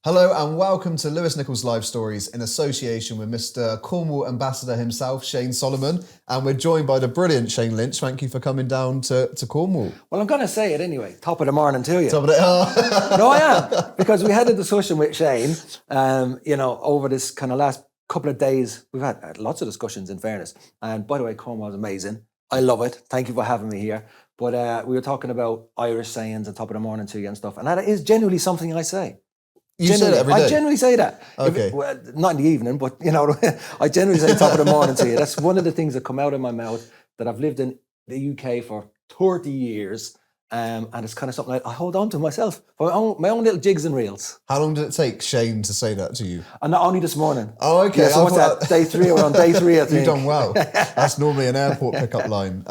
Hello and welcome to Lewis Nichols Life Stories in association with Mr. Cornwall Ambassador himself, Shane Solomon. And we're joined by the brilliant Shane Lynch. Thank you for coming down to Cornwall. Well, I'm going to say it anyway. Top of the morning to you. Top of the, No, I am. Because we had a discussion with Shane, over this kind of last couple of days. We've had lots of discussions, in fairness. And by the way, Cornwall was amazing. I love it. Thank you for having me here. But we were talking about Irish sayings and top of the morning to you and stuff. And that is genuinely something I say. You say it every day? I generally say that. Okay. Not in the evening, but I generally say top of the morning to you. That's one of the things that come out of my mouth, that I've lived in the UK for 30 years. And it's kind of something I hold on to myself. My own little jigs and reels. How long did it take Shane to say that to you? And not only this morning. Oh, okay. Yeah, so what's that? Day 3? We're on day 3, I think. You've done well. That's normally an airport pickup line.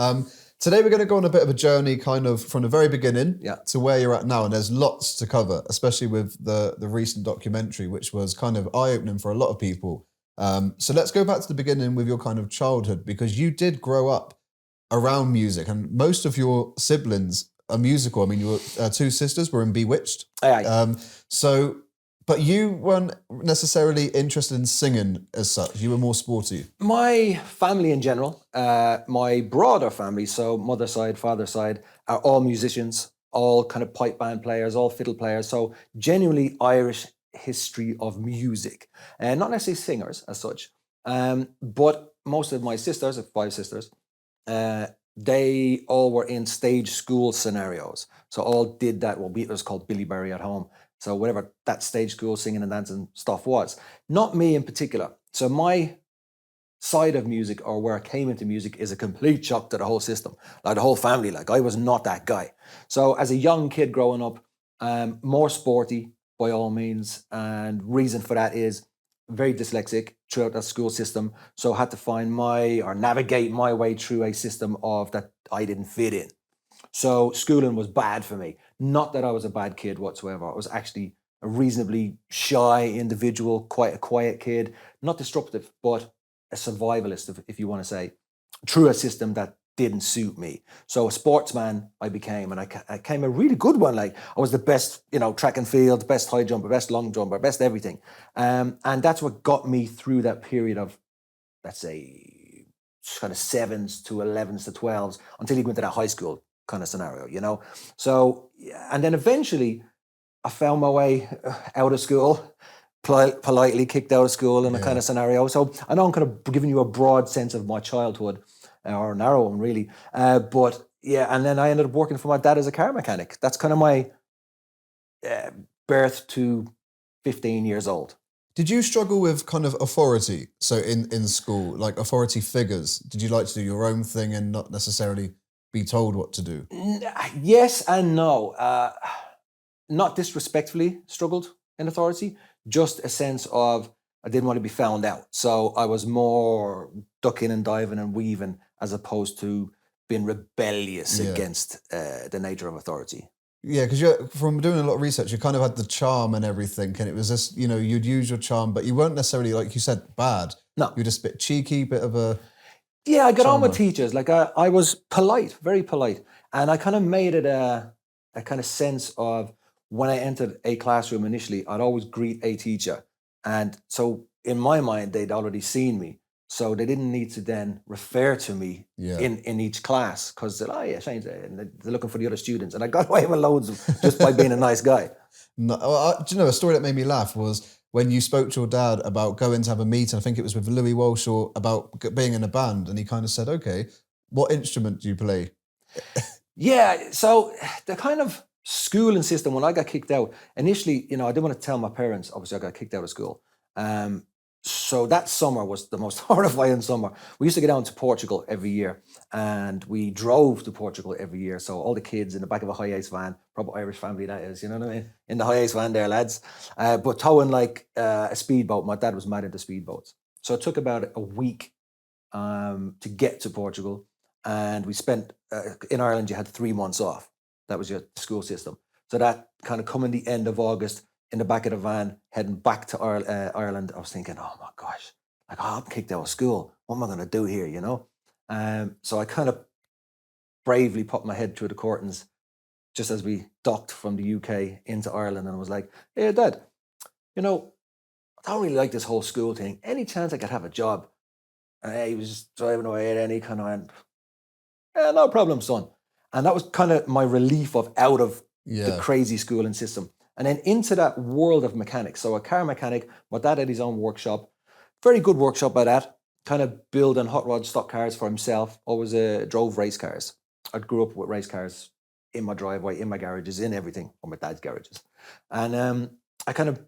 Today we're going to go on a bit of a journey kind of from the very beginning to where you're at now, and there's lots to cover, especially with the recent documentary, which was kind of eye-opening for a lot of people. So let's go back to the beginning with your kind of childhood, because you did grow up around music and most of your siblings are musical. I mean, your two sisters were in Bewitched. Aye. But you weren't necessarily interested in singing as such. You were more sporty. My family in general, my broader family, so mother's side, father's side, are all musicians, all kind of pipe band players, all fiddle players. So genuinely Irish history of music. And not necessarily singers as such. But most of my sisters, 5 sisters, they all were in stage school scenarios. So all did that, what was called Billy Berry at home. So whatever that stage school singing and dancing stuff was. Not me in particular. So my side of music, or where I came into music, is a complete shock to the whole system. Like the whole family, like I was not that guy. So as a young kid growing up, more sporty by all means. And reason for that is very dyslexic throughout that school system. So I had to navigate my way through a system of that I didn't fit in. So schooling was bad for me. Not that I was a bad kid whatsoever. I was actually a reasonably shy individual, quite a quiet kid, not disruptive, but a survivalist, if you want to say, through a system that didn't suit me. So a sportsman I became, and I became a really good one. Like I was the best, track and field, best high jumper, best long jumper, best everything. And that's what got me through that period of, let's say, kind of 7s to 11s to 12s, until you go into that high school kind of scenario, So, and then eventually I found my way out of school, politely kicked out of school in a kind of scenario. So I know I'm kind of giving you a broad sense of my childhood, or a narrow one really. But yeah, and then I ended up working for my dad as a car mechanic. That's kind of my birth to 15 years old. Did you struggle with kind of authority? So in school, like authority figures, did you like to do your own thing and not necessarily be told what to do? Yes and no. Not disrespectfully struggled in authority, just a sense of I didn't want to be found out. So I was more ducking and diving and weaving, as opposed to being rebellious against the nature of authority. Yeah, because from doing a lot of research, you kind of had the charm and everything, and it was just, you'd use your charm, but you weren't necessarily, like you said, bad. No. You're just a bit cheeky, bit of a... Yeah, I got on with teachers. Like I was polite, very polite. And I kind of made it a kind of sense of, when I entered a classroom initially, I'd always greet a teacher. And so in my mind, they'd already seen me. So they didn't need to then refer to me in each class, because they're, Shane's there, and they're looking for the other students. And I got away with loads just by being a nice guy. No, do you know, a story that made me laugh was when you spoke to your dad about going to have a meeting, I think it was with Louis Walsh, or about being in a band, and he kind of said, okay, what instrument do you play? Yeah, so the kind of schooling system, when I got kicked out, initially, I didn't want to tell my parents, obviously I got kicked out of school. So that summer was the most horrifying summer. We used to get down to Portugal every year, and we drove to Portugal every year. So all the kids in the back of a high ace van, proper Irish family that is, you know what I mean? In the high ace van there, lads. But towing like a speedboat. My dad was mad into speedboats. So it took about a week to get to Portugal. And we spent, in Ireland, you had 3 months off. That was your school system. So that kind of coming the end of August, in the back of the van, heading back to Ireland, I was thinking, oh my gosh, like, I'm kicked out of school. What am I going to do here, So I kind of bravely put my head through the curtains just as we docked from the UK into Ireland, and I was like, hey, Dad, you know, I don't really like this whole school thing. Any chance I could have a job? And he was just driving away, and he kind of went, yeah, no problem, son. And that was kind of my relief of out of the crazy schooling system. And then into that world of mechanics. So a car mechanic, my dad had his own workshop, very good workshop by that, kind of building hot rod stock cars for himself. Always drove race cars. I grew up with race cars in my driveway, in my garages, in everything, or my dad's garages. And I kind of,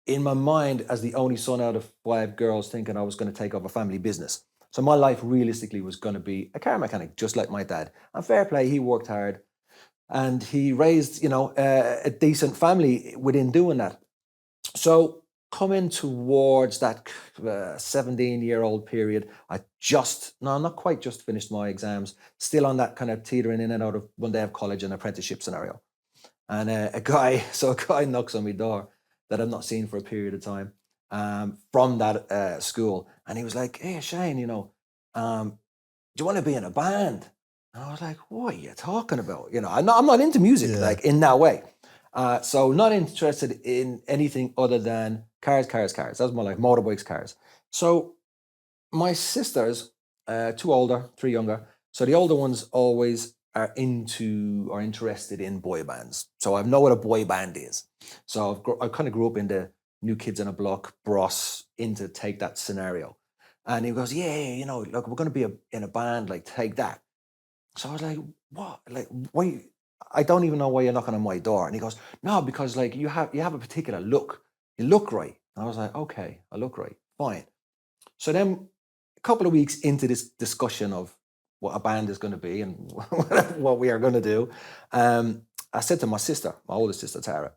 in my mind, as the only son out of 5 girls, thinking I was going to take over family business. So my life realistically was going to be a car mechanic, just like my dad. And fair play, he worked hard and he raised, a decent family within doing that. So coming towards that 17-year-old period, not quite just finished my exams, still on that kind of teetering in and out of one day of college and apprenticeship scenario. And a guy knocks on my door that I've not seen for a period of time from that school. And he was like, hey, Shane, do you want to be in a band? And I was like, what are you talking about? I'm not into music, like in that way. So not interested in anything other than cars. That's more like motorbikes, cars. So my sisters, 2 older, 3 younger. So the older ones always are interested in boy bands. So I know what a boy band is. So I kind of grew up in the New Kids on a Block, Bros, into Take That scenario. And he goes, yeah, look, we're going to be in a band, like Take That. So I was like, what? Like, why? I don't even know why you're knocking on my door. And he goes, no, because like you have a particular look. You look right. And I was like, okay, I look right. Fine. So then a couple of weeks into this discussion of what a band is going to be and what we are going to do, I said to my sister, my oldest sister, Tara,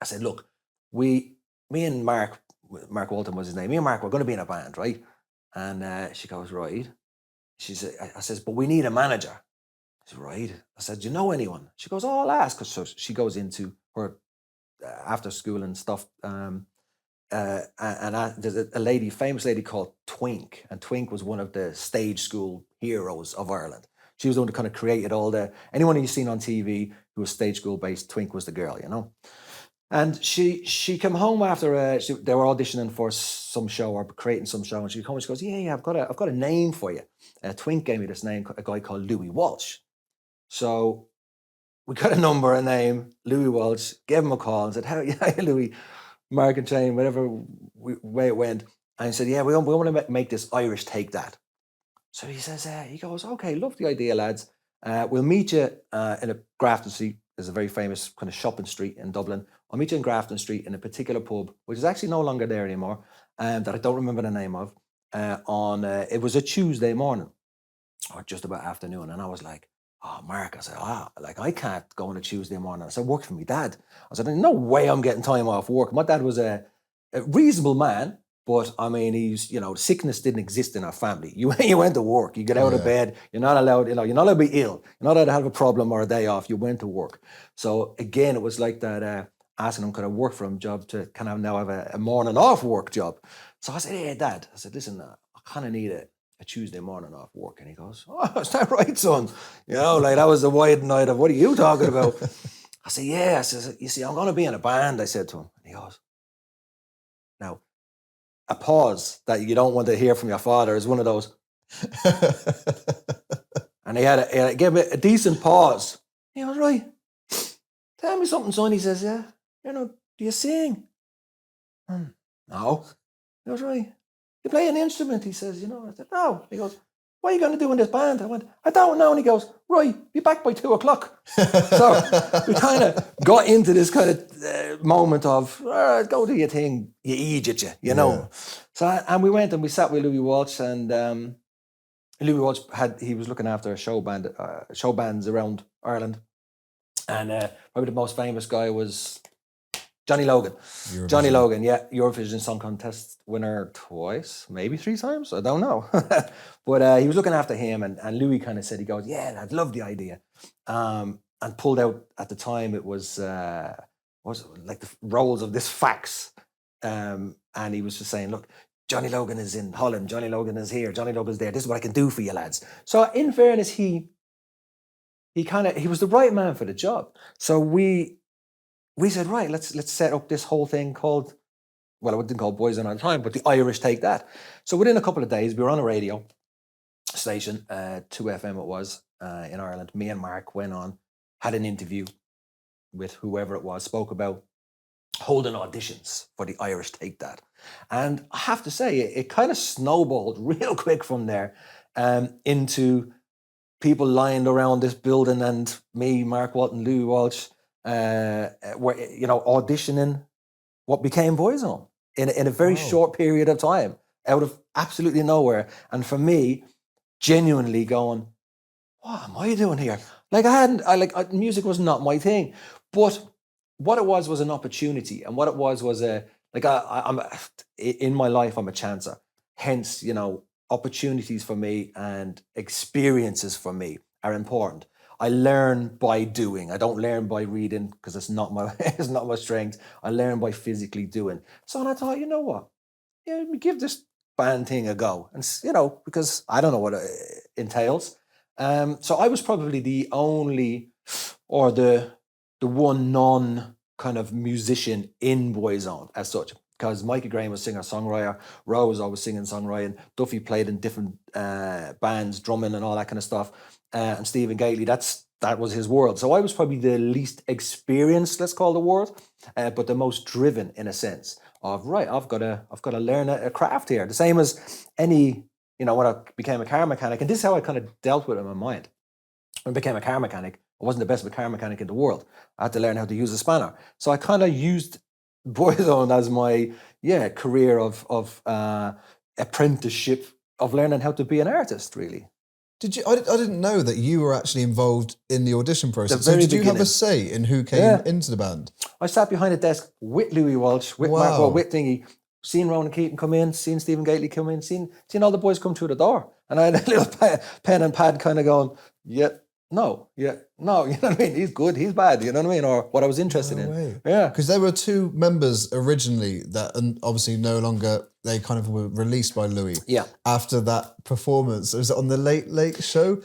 I said, look, me and Mark Walton was his name, me and Mark were going to be in a band, right? And she goes, right. She said, I says, but we need a manager. I said, right. I said, do you know anyone? She goes, oh, I'll ask. So she goes into her after school and stuff. There's a lady, famous lady called Twink, and Twink was one of the stage school heroes of Ireland. She was the one who kind of created anyone you've seen on TV who was stage school based. Twink was the girl, And she came home after they were auditioning for some show or creating some show, and she came home and she goes, yeah, I've got a name for you. Twink gave me this name, a guy called Louis Walsh. So we got a number, a name, Louis Walsh. Gave him a call and said, "Hey, Louis, Mark and Shane, whatever way it went." And he said, "Yeah, we want to make this Irish Take That." So he says, he goes, "Okay, love the idea, lads. We'll meet you in a Grafton Street. There's a very famous kind of shopping street in Dublin. I'll meet you in Grafton Street in a particular pub, which is actually no longer there anymore, that I don't remember the name of. It was a Tuesday morning or just about afternoon." And I was like, "Oh, Mark," I said, like I can't go on a Tuesday morning. I said, "Work for me, Dad." I said, "No way I'm getting time off work." My dad was a reasonable man, but I mean, sickness didn't exist in our family. You went to work, you get out of bed, you're not allowed, you're not allowed to be ill. You're not allowed to have a problem or a day off. You went to work. So again, it was like that, asking him, could I work for him job to kind of now have a morning off work job. So I said, "Hey, Dad," I said, "Listen, I kind of need a Tuesday morning off work." And he goes, "Oh, is that right, son?" Like that was the wide night of, "What are you talking about?" I said, "Yeah." I said, "You see, I'm going to be in a band," I said to him. And he goes, now, a pause that you don't want to hear from your father is one of those. And he gave it a decent pause. He was right. "Tell me something, son." He says, "Yeah, do you sing?" "No." He goes, "Right. You play an instrument?" He says, I said, "No." He goes, "What are you going to do in this band?" I went, "I don't know." And he goes, "Right, be back by 2:00. So we kind of got into this kind of moment of, go do your thing, you idiot, you know. So, and we went and we sat with Louis Walsh, and Louis Walsh he was looking after a show bands around Ireland. And probably the most famous guy was Johnny Logan. Eurovision. Johnny Logan, yeah, Eurovision Song Contest winner twice, maybe 3 times, I don't know. But he was looking after him, and Louis kind of said, he goes, "Yeah, I'd love the idea." And pulled out, at the time, it was like the rolls of this fax. And he was just saying, "Look, Johnny Logan is in Holland, Johnny Logan is here, Johnny Logan's there, this is what I can do for you, lads." So in fairness, he was the right man for the job. So we said, right, let's set up this whole thing called well, it didn't call Boyzone at the time, but the Irish Take That. So within a couple of days, we were on a radio station, 2FM it was, in Ireland. Me and Mark went on, had an interview with whoever it was, spoke about holding auditions for the Irish Take That. And I have to say, it kind of snowballed real quick from there into people lined around this building, and me, Mark Walton, Louis Walsh, were, auditioning what became Boyzone in a very short period of time, out of absolutely nowhere. And for me, genuinely going, what am I doing here? Like music was not my thing, but what it was an opportunity, and what it was I'm in my life, I'm a chancer. Hence, opportunities for me and experiences for me are important. I learn by doing. I don't learn by reading, because it's not my it's not my strength. I learn by physically doing. So I thought, you know what? Yeah, let me give this band thing a go, and because I don't know what it entails. So I was probably the only, or the one non kind of musician in Boyzone as such, because Mikey Graham was singer-songwriter, Rowe was always singing songwriting, Duffy played in different bands, drumming and all that kind of stuff, and Stephen Gately, that was his world. So I was probably the least experienced, let's call the word, but the most driven in a sense of, right, I've got to learn a craft here. The same as any, when I became a car mechanic, and this is how I kind of dealt with it in my mind. When I became a car mechanic, I wasn't the best car mechanic in the world. I had to learn how to use a spanner. So I kind of used Boyzone as my career of apprenticeship of learning how to be an artist, really. Did you? I didn't know that you were actually involved in the audition process. So did you have a say in who came into the band? I sat behind a desk with Louis Walsh, with Mark, with Thingy, seen Ronan Keaton come in, seen Stephen Gately come in, seen all the boys come through the door. And I had a little pen and pad kind of going, no, you know what I mean? He's good, he's bad, you know what I mean? Or what I was interested in. Yeah. Because there were two members originally that, and obviously no longer, they kind of were released by Louis. Yeah. After that performance. Was it on the Late Late Show?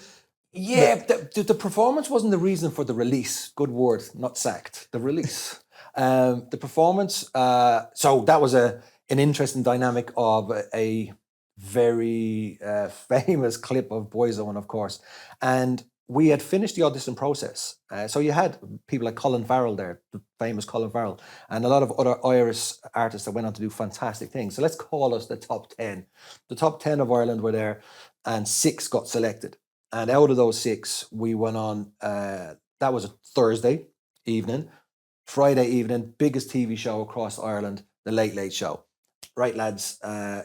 Yeah, the performance wasn't the reason for the release. Good word, not sacked. The release. The performance, so that was an interesting dynamic of a very famous clip of Boyzone, of course. And we had finished the audition process. So you had people like Colin Farrell there, the famous Colin Farrell, and a lot of other Irish artists that went on to do fantastic things. So let's call us the top 10. The top 10 of Ireland were there, and 6 got selected. And out of those 6, we went on, that was a Thursday evening. Friday evening, biggest TV show across Ireland, The Late Late Show. Right, lads, I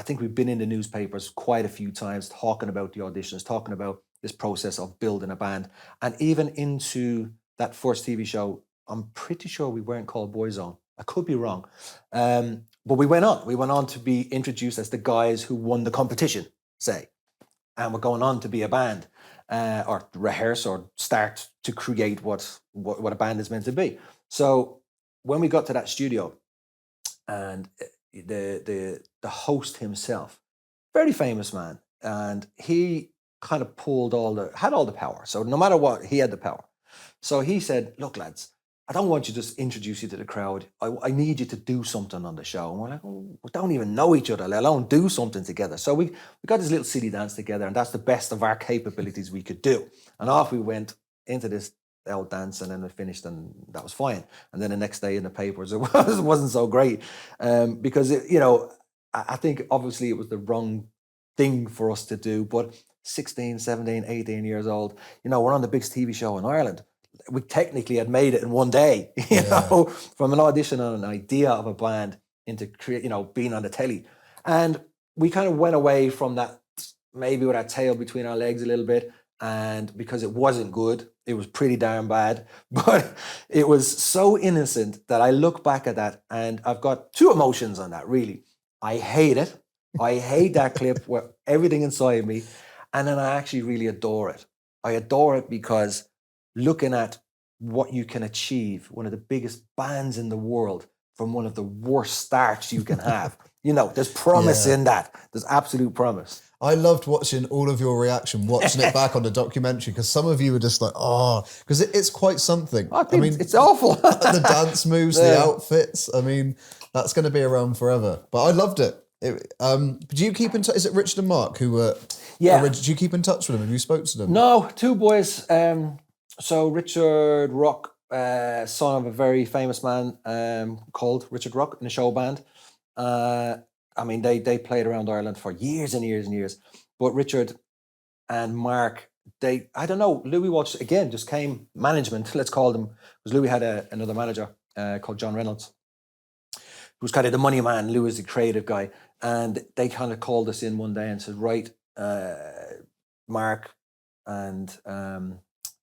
think we've been in the newspapers quite a few times talking about the auditions, talking about this process of building a band. And even into that first TV show, I'm pretty sure we weren't called Boyzone. I could be wrong. But we went on. We went on to be introduced as the guys who won the competition, say. And we're going on to be a band, or rehearse or start to create what a band is meant to be. So when we got to that studio, and the host himself, very famous man, and he kind of had all the power. So no matter what, he had the power. So he said, look, lads, I don't want you to just introduce you to the crowd. I need you to do something on the show. And we're like, we don't even know each other, let alone do something together. So we got this little city dance together, and that's the best of our capabilities we could do. And off we went into this old dance, and then it finished, and that was fine. And then the next day in the papers, it wasn't so great, because I think obviously it was the wrong thing for us to do. But 16, 17, 18 years old, we're on the biggest TV show in Ireland. We technically had made it in one day, from an audition and an idea of a band into being on the telly. And we kind of went away from that, maybe with our tail between our legs a little bit. And because it wasn't good, it was pretty darn bad, but it was so innocent that I look back at that and I've got 2 emotions on that, really. I hate it. I hate that clip where everything inside me. And then I actually really adore it. I adore it because looking at what you can achieve, one of the biggest bands in the world, from one of the worst starts you can have. There's promise in that. There's absolute promise. I loved watching all of your reaction, watching it back on the documentary, because some of you were just like, because it's quite something. I mean, it's awful. The dance moves, the outfits. I mean, That's going to be around forever. But I loved it. Do you keep in touch? Is it Richard and Mark who were? Yeah. Do you keep in touch with them? Have you spoke to them? No, two boys. So Richard Rock, son of a very famous man called Richard Rock in a show band. I mean, they played around Ireland for years and years and years. But Richard and Mark, I don't know, Louis Walsh, again, just came management, let's call them, because Louis had another manager called John Reynolds, who was kind of the money man. Louis was the creative guy. And they kind of called us in one day and said, right, Mark and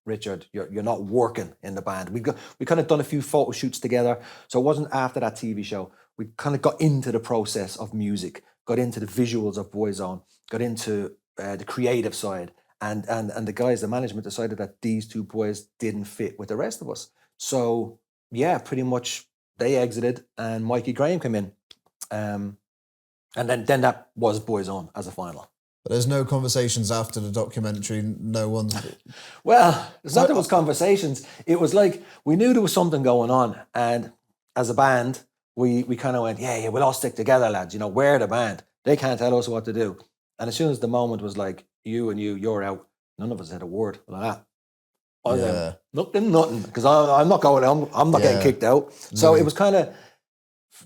Richard, you're not working in the band. We kind of done a few photo shoots together. So it wasn't after that TV show. We kind of got into the process of music, got into the visuals of Boyzone, got into the creative side. And the guys, the management decided that these two boys didn't fit with the rest of us. So yeah, pretty much they exited and Mikey Graham came in. And then that was Boyzone as a final. But there's no conversations after the documentary. No one's. Well, it's not there was conversations. It was like we knew there was something going on, and as a band, we kind of went, yeah, we'll all stick together, lads. You know, we're the band. They can't tell us what to do. And as soon as the moment was like, you're out. None of us said a word like that. Nothing, because I'm not going. I'm not getting kicked out. So it was kind of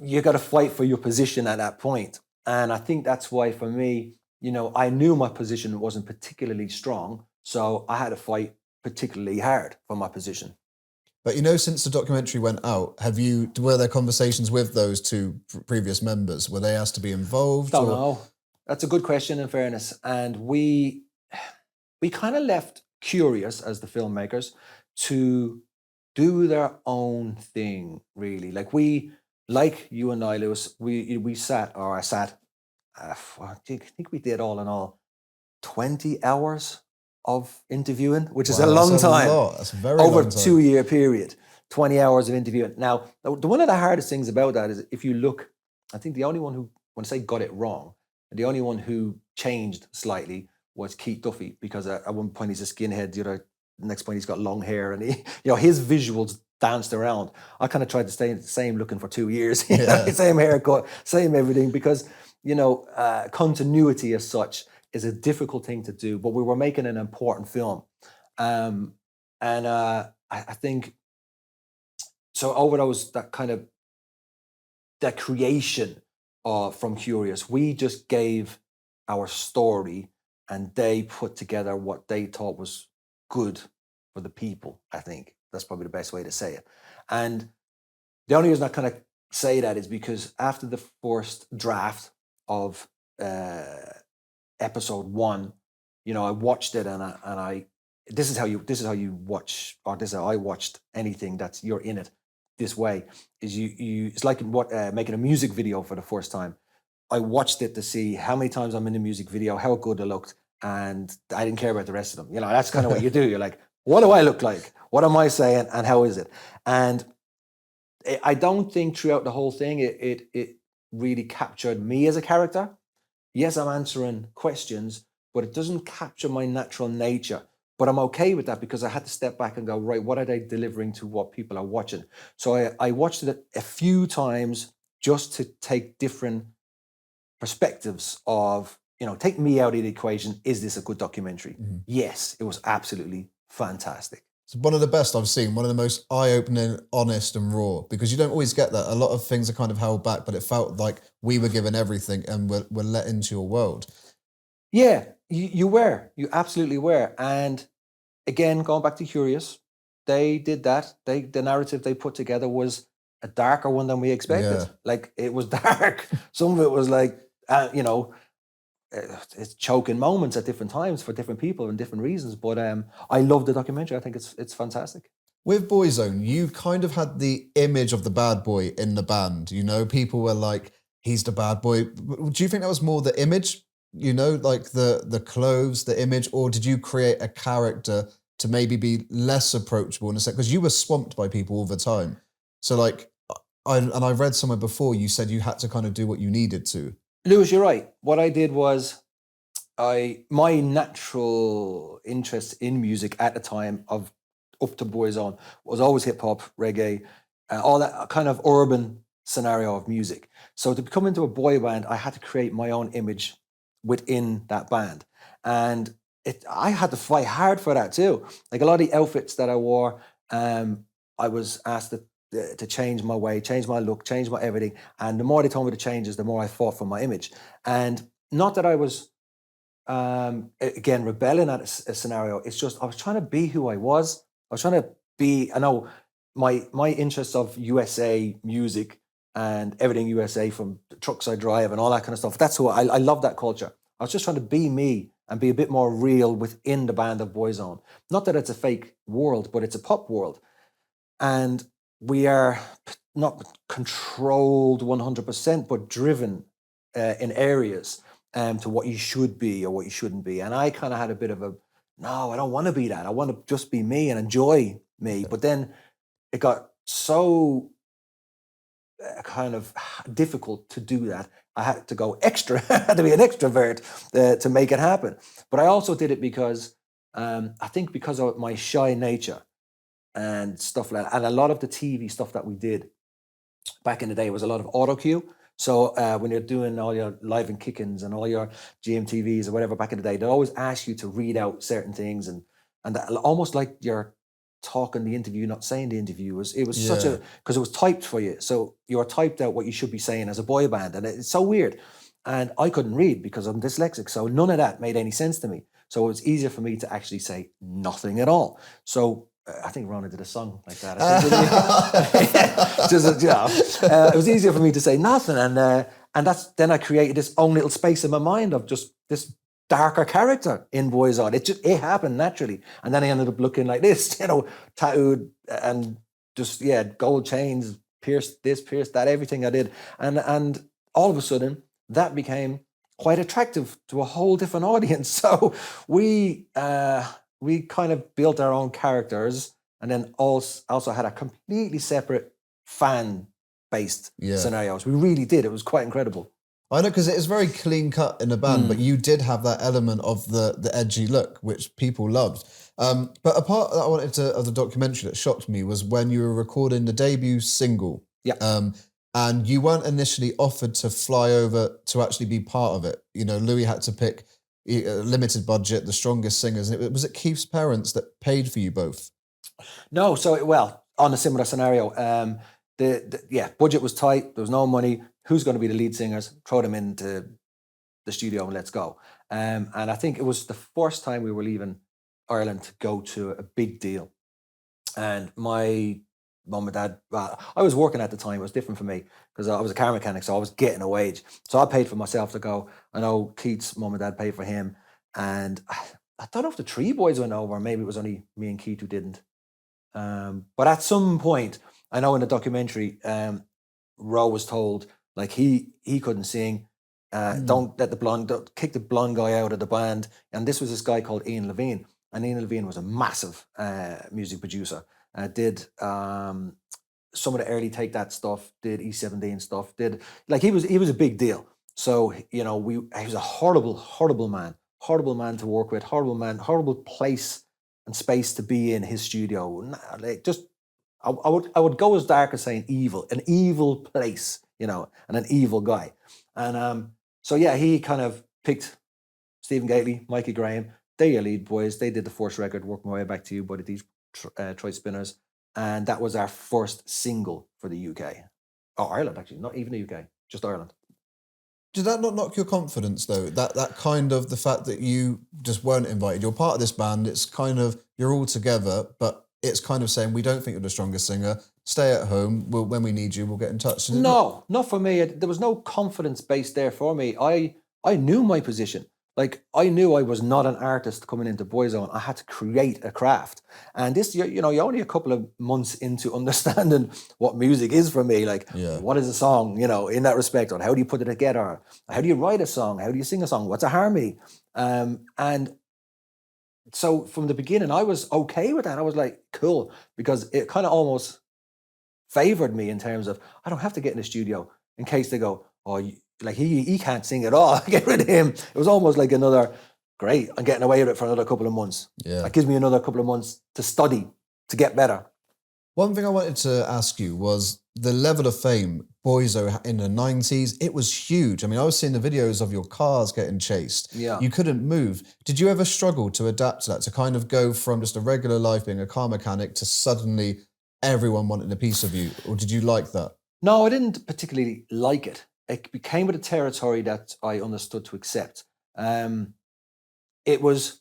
you got to fight for your position at that point. And I think that's why for me, you know, I knew my position wasn't particularly strong, so I had to fight particularly hard for my position. But you know, since the documentary went out, were there conversations with those two previous members? Were they asked to be involved? Don't know. That's a good question, in fairness. And we kind of left Curious as the filmmakers to do their own thing, really. Like you and I, Lewis, I sat. I think we did all in all 20 hours of interviewing, which is a long time. That's a very long time. Over a 2-year period, 20 hours of interviewing. Now, one of the hardest things about that is if you look, I think the only one who, when I say got it wrong, the only one who changed slightly was Keith Duffy, because at one point he's a skinhead, the next point he's got long hair, and his visuals danced around. I kind of tried to stay the same looking for 2 years, same haircut, same everything, because continuity as such is a difficult thing to do, but we were making an important film. I think, so over that creation from Curious, we just gave our story and they put together what they thought was good for the people. I think that's probably the best way to say it. And the only reason I kind of say that is because after the first draft of episode 1, I watched it and I this is how you watch, or this is how I watched anything that's you're in it this way, is you it's like making a music video for the first time. I watched it to see how many times I'm in the music video, how good it looked, and I didn't care about the rest of them. That's kind of what you do. You're like, what do I look like? What am I saying? And how is it? And I don't think throughout the whole thing it really captured me as a character. Yes, I'm answering questions, but it doesn't capture my natural nature. But I'm okay with that because I had to step back and go, right, what are they delivering to what people are watching? So I watched it a few times just to take different perspectives of, take me out of the equation. Is this a good documentary? Mm-hmm. Yes, it was absolutely fantastic. It's one of the best I've seen, one of the most eye-opening, honest and raw, because you don't always get that. A lot of things are kind of held back, but it felt like we were given everything and we're let into your world. Yeah, you were. You absolutely were. And again, going back to Curious, they did that. The narrative they put together was a darker one than we expected. Yeah. Like, it was dark. Some of it was like, it's choking moments at different times for different people and different reasons. But I love the documentary. I think it's fantastic. With Boyzone, you kind of had the image of the bad boy in the band. People were like, he's the bad boy. Do you think that was more the image? Like the clothes, the image, or did you create a character to maybe be less approachable in a sense? Because you were swamped by people all the time. So I read somewhere before you said you had to kind of do what you needed to. Lewis, you're right. What I did was my natural interest in music at the time of up to Boyzone was always hip hop, reggae, all that kind of urban scenario of music. So to come into a boy band, I had to create my own image within that band. And I had to fight hard for that too. Like a lot of the outfits that I wore, I was asked to change my way, change my look, change my everything. And the more they told me to change is, the more I fought for my image. And not that I was, again, rebelling at a scenario. It's just, I was trying to be who I was. I was trying to be, I know my interests of USA music and everything USA, from the trucks I drive and all that kind of stuff. That's who I love that culture. I was just trying to be me and be a bit more real within the band of Boyzone. Not that it's a fake world, but it's a pop world. And we are not controlled 100%, but driven in areas to what you should be or what you shouldn't be. And I kind of had a bit of a, no, I don't want to be that. I want to just be me and enjoy me. But then it got so kind of difficult to do that. I had to go extra, I had to be an extrovert to make it happen. But I also did it because I think because of my shy nature and stuff like that. And a lot of the TV stuff that we did back in the day was a lot of auto cue. So when you're doing all your live and kick-ins and all your GMTVs or whatever back in the day, they always ask you to read out certain things and almost like you're talking the interview, not saying the interview. It was such a, because it was typed for you. So you were typed out what you should be saying as a boy band. And it's so weird. And I couldn't read because I'm dyslexic. So none of that made any sense to me. So it was easier for me to actually say nothing at all. So I think Rona did a song like that. It was easier for me to say nothing. And then I created this own little space in my mind of just this darker character in Boyzone. It happened naturally. And then I ended up looking like this, tattooed and just, gold chains, pierced this, pierced that, everything I did. And all of a sudden that became quite attractive to a whole different audience. So we kind of built our own characters and then also had a completely separate fan-based scenarios. We really did. It was quite incredible. I know, because it is very clean cut in a band, but you did have that element of the edgy look, which people loved. But a part that I wanted of the documentary that shocked me was when you were recording the debut single. Yeah. And you weren't initially offered to fly over to actually be part of it. Louis had to pick a limited budget, the strongest singers. And was it Keith's parents that paid for you both? No, on a similar scenario, budget was tight. There was no money. Who's going to be the lead singers? Throw them into the studio and let's go. And I think it was the first time we were leaving Ireland to go to a big deal. And my mum and dad, I was working at the time. It was different for me because I was a car mechanic, so I was getting a wage. So I paid for myself to go. I know Keith's mum and dad paid for him. And I don't know if the three boys went over, or maybe it was only me and Keith who didn't. But at some point, I know in the documentary, Ro was told, like, he couldn't sing. Don't kick the blonde guy out of the band. And this was this guy called Ian Levine. And Ian Levine was a massive music producer. Did some of the early Take That stuff, did E17 stuff, he was a big deal. So, he was a horrible man to work with, horrible place and space to be in his studio. I would go as dark as saying evil, an evil place, and an evil guy. And he kind of picked Stephen Gately, Mikey Graham. They're your lead boys. They did the first record, Work My Way Back to You, by the Troy Spinners. And that was our first single for the UK. Oh, Ireland, actually, not even the UK, just Ireland. Did that not knock your confidence, though? That kind of the fact that you just weren't invited. You're part of this band. It's kind of, you're all together, but it's kind of saying, we don't think you're the strongest singer. Stay at home. When we need you, we'll get in touch. No, not for me. There was no confidence base there for me. I knew my position. Like, I knew I was not an artist coming into Boyzone. I had to create a craft. And this, you're only a couple of months into understanding what music is for me. Like, what is a song, in that respect? Or how do you put it together? How do you write a song? How do you sing a song? What's a harmony? And so from the beginning, I was okay with that. I was like, cool, because it kind of almost favored me in terms of, I don't have to get in the studio in case they go, oh, he can't sing at all. Get rid of him. It was almost like another, great, I'm getting away with it for another couple of months. Yeah. That gives me another couple of months to study, to get better. One thing I wanted to ask you was the level of fame Boyzone in the 90s, it was huge. I mean, I was seeing the videos of your cars getting chased. Yeah. You couldn't move. Did you ever struggle to adapt to that, to kind of go from just a regular life being a car mechanic to suddenly everyone wanting a piece of you? Or did you like that? No, I didn't particularly like it. It became with a territory that I understood to accept. It was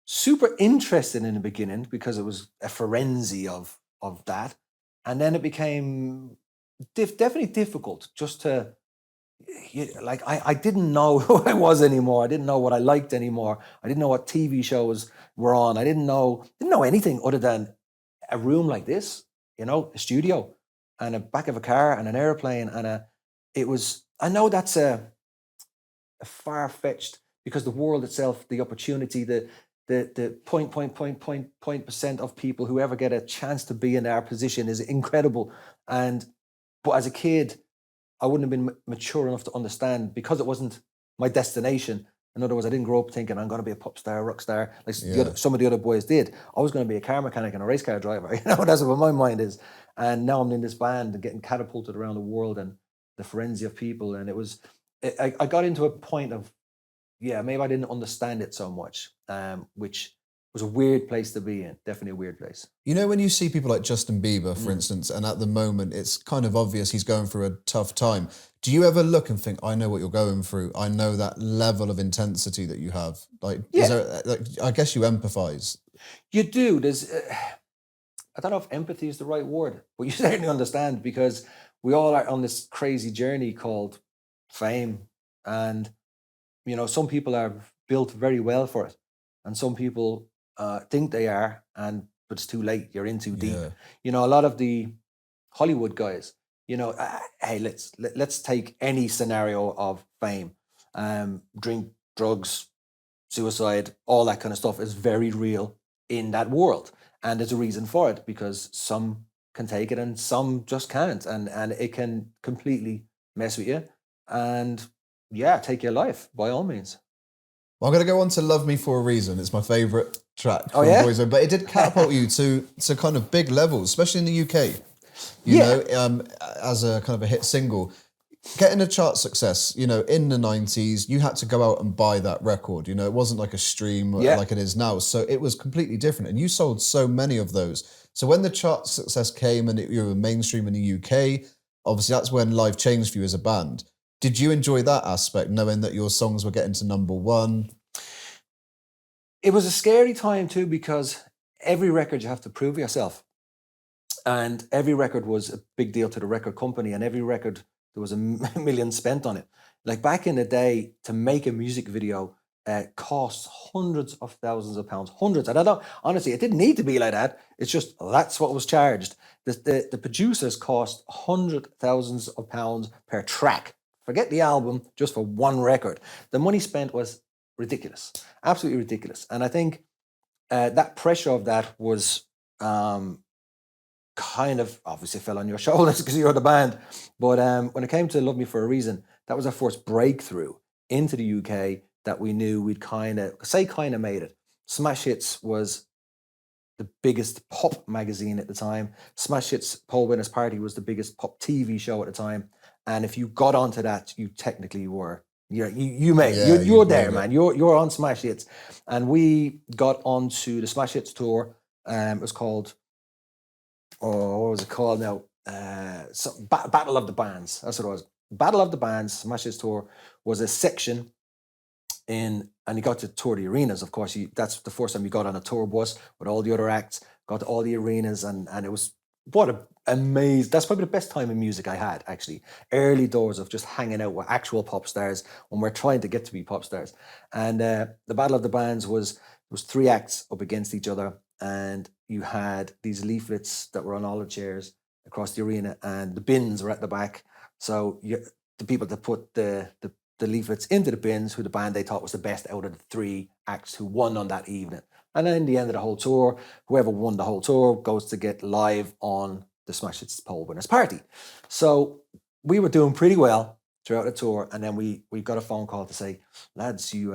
super interesting in the beginning because it was a frenzy of that, and then it became definitely difficult just to like I didn't know who I was anymore. I didn't know what I liked anymore. I didn't know what TV shows were on. I didn't know anything other than a room like this, a studio and a back of a car and an airplane and it was, I know that's a far-fetched, because the world itself, the opportunity, the point percent of people who ever get a chance to be in our position is incredible. And but as a kid, I wouldn't have been mature enough to understand, because it wasn't my destination. In other words, I didn't grow up thinking I'm going to be a pop star, rock star, like some of the other boys did. I was going to be a car mechanic and a race car driver. That's what my mind is. And now I'm in this band and getting catapulted around the world and the frenzy of people. And I got into a point of, yeah, maybe I didn't understand it so much, which was a weird place to be in. Definitely a weird place. You know, when you see people like Justin Bieber, for Mm. instance, and at the moment it's kind of obvious he's going through a tough time, do you ever look and think, I know what you're going through? I know that level of intensity that you have. Like, Yeah. is there, like, I guess you empathize. You do. There's, I don't know if empathy is the right word, but you certainly understand, because we all are on this crazy journey called fame. And, some people are built very well for it. And some people think they are, but it's too late. You're in too deep. Yeah. A lot of the Hollywood guys, hey, let's take any scenario of fame. Drink, drugs, suicide, all that kind of stuff is very real in that world. And there's a reason for it, because some can take it and some just can't. And it can completely mess with you and, yeah, take your life by all means. Well, I'm going to go on to Love Me For A Reason. It's my favourite track Oh, from yeah? Boyzone, but it did catapult you to kind of big levels, especially in the UK, Yeah. as a kind of a hit single. Getting a chart success, in the 90s, you had to go out and buy that record. It wasn't like a stream Yeah. like it is now. So it was completely different. And you sold so many of those. So when the chart success came and you were mainstream in the UK, obviously that's when life changed for you as a band. Did you enjoy that aspect, knowing that your songs were getting to number one? It was a scary time too, because every record you have to prove yourself. And every record was a big deal to the record company, and every record there was a million spent on it. Like back in the day, to make a music video costs hundreds of thousands of pounds, hundreds. And I don't, honestly, it didn't need to be like that. It's just that's what was charged. The producers cost thousands of pounds per track. Forget the album, just for one record. The money spent was ridiculous, absolutely ridiculous. And I think that pressure of that was kind of obviously fell on your shoulders because you're the band. But when it came to Love Me For A Reason, that was our first breakthrough into the UK, that we knew we'd kind of made it. Smash Hits was the biggest pop magazine at the time. Smash Hits Poll Winners Party was the biggest pop TV show at the time. And if you got onto that, you technically were. You made it. You're there, man. You're on Smash Hits. And we got onto the Smash Hits tour. It was called, what was it called now? Battle of the Bands. That's what it was. Battle of the Bands, Smash Hits tour, was a section and you got to tour the arenas. Of course, that's the first time you got on a tour bus with all the other acts, got to all the arenas, and it was, what a amazing. That's probably the best time in music I had, actually. Early doors of just hanging out with actual pop stars when we're trying to get to be pop stars. And the Battle of the Bands was three acts up against each other, and you had these leaflets that were on all the chairs across the arena, and the bins were at the back. So the people that put the leaflets into the bins, who the band they thought was the best out of the three acts who won on that evening. And then in the end of the whole tour, whoever won the whole tour goes to get live on the Smash Hits Poll Winners Party. So we were doing pretty well throughout the tour, and then we got a phone call to say, lads, you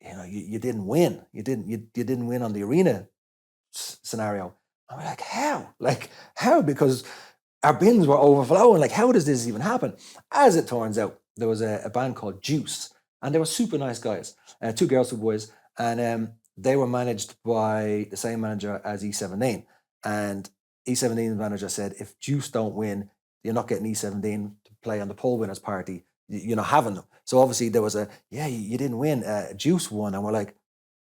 didn't win. You didn't win on the arena scenario. I'm like, how? Like, how? Because our bins were overflowing. Like, how does this even happen? As it turns out, there was a band called Juice, and they were super nice guys, 2 girls, 2 boys, and they were managed by the same manager as E17. And E17's manager said, if Juice don't win, you're not getting E17 to play on the poll winners party. You're not having them. So obviously there was you didn't win. Juice won, and we're like,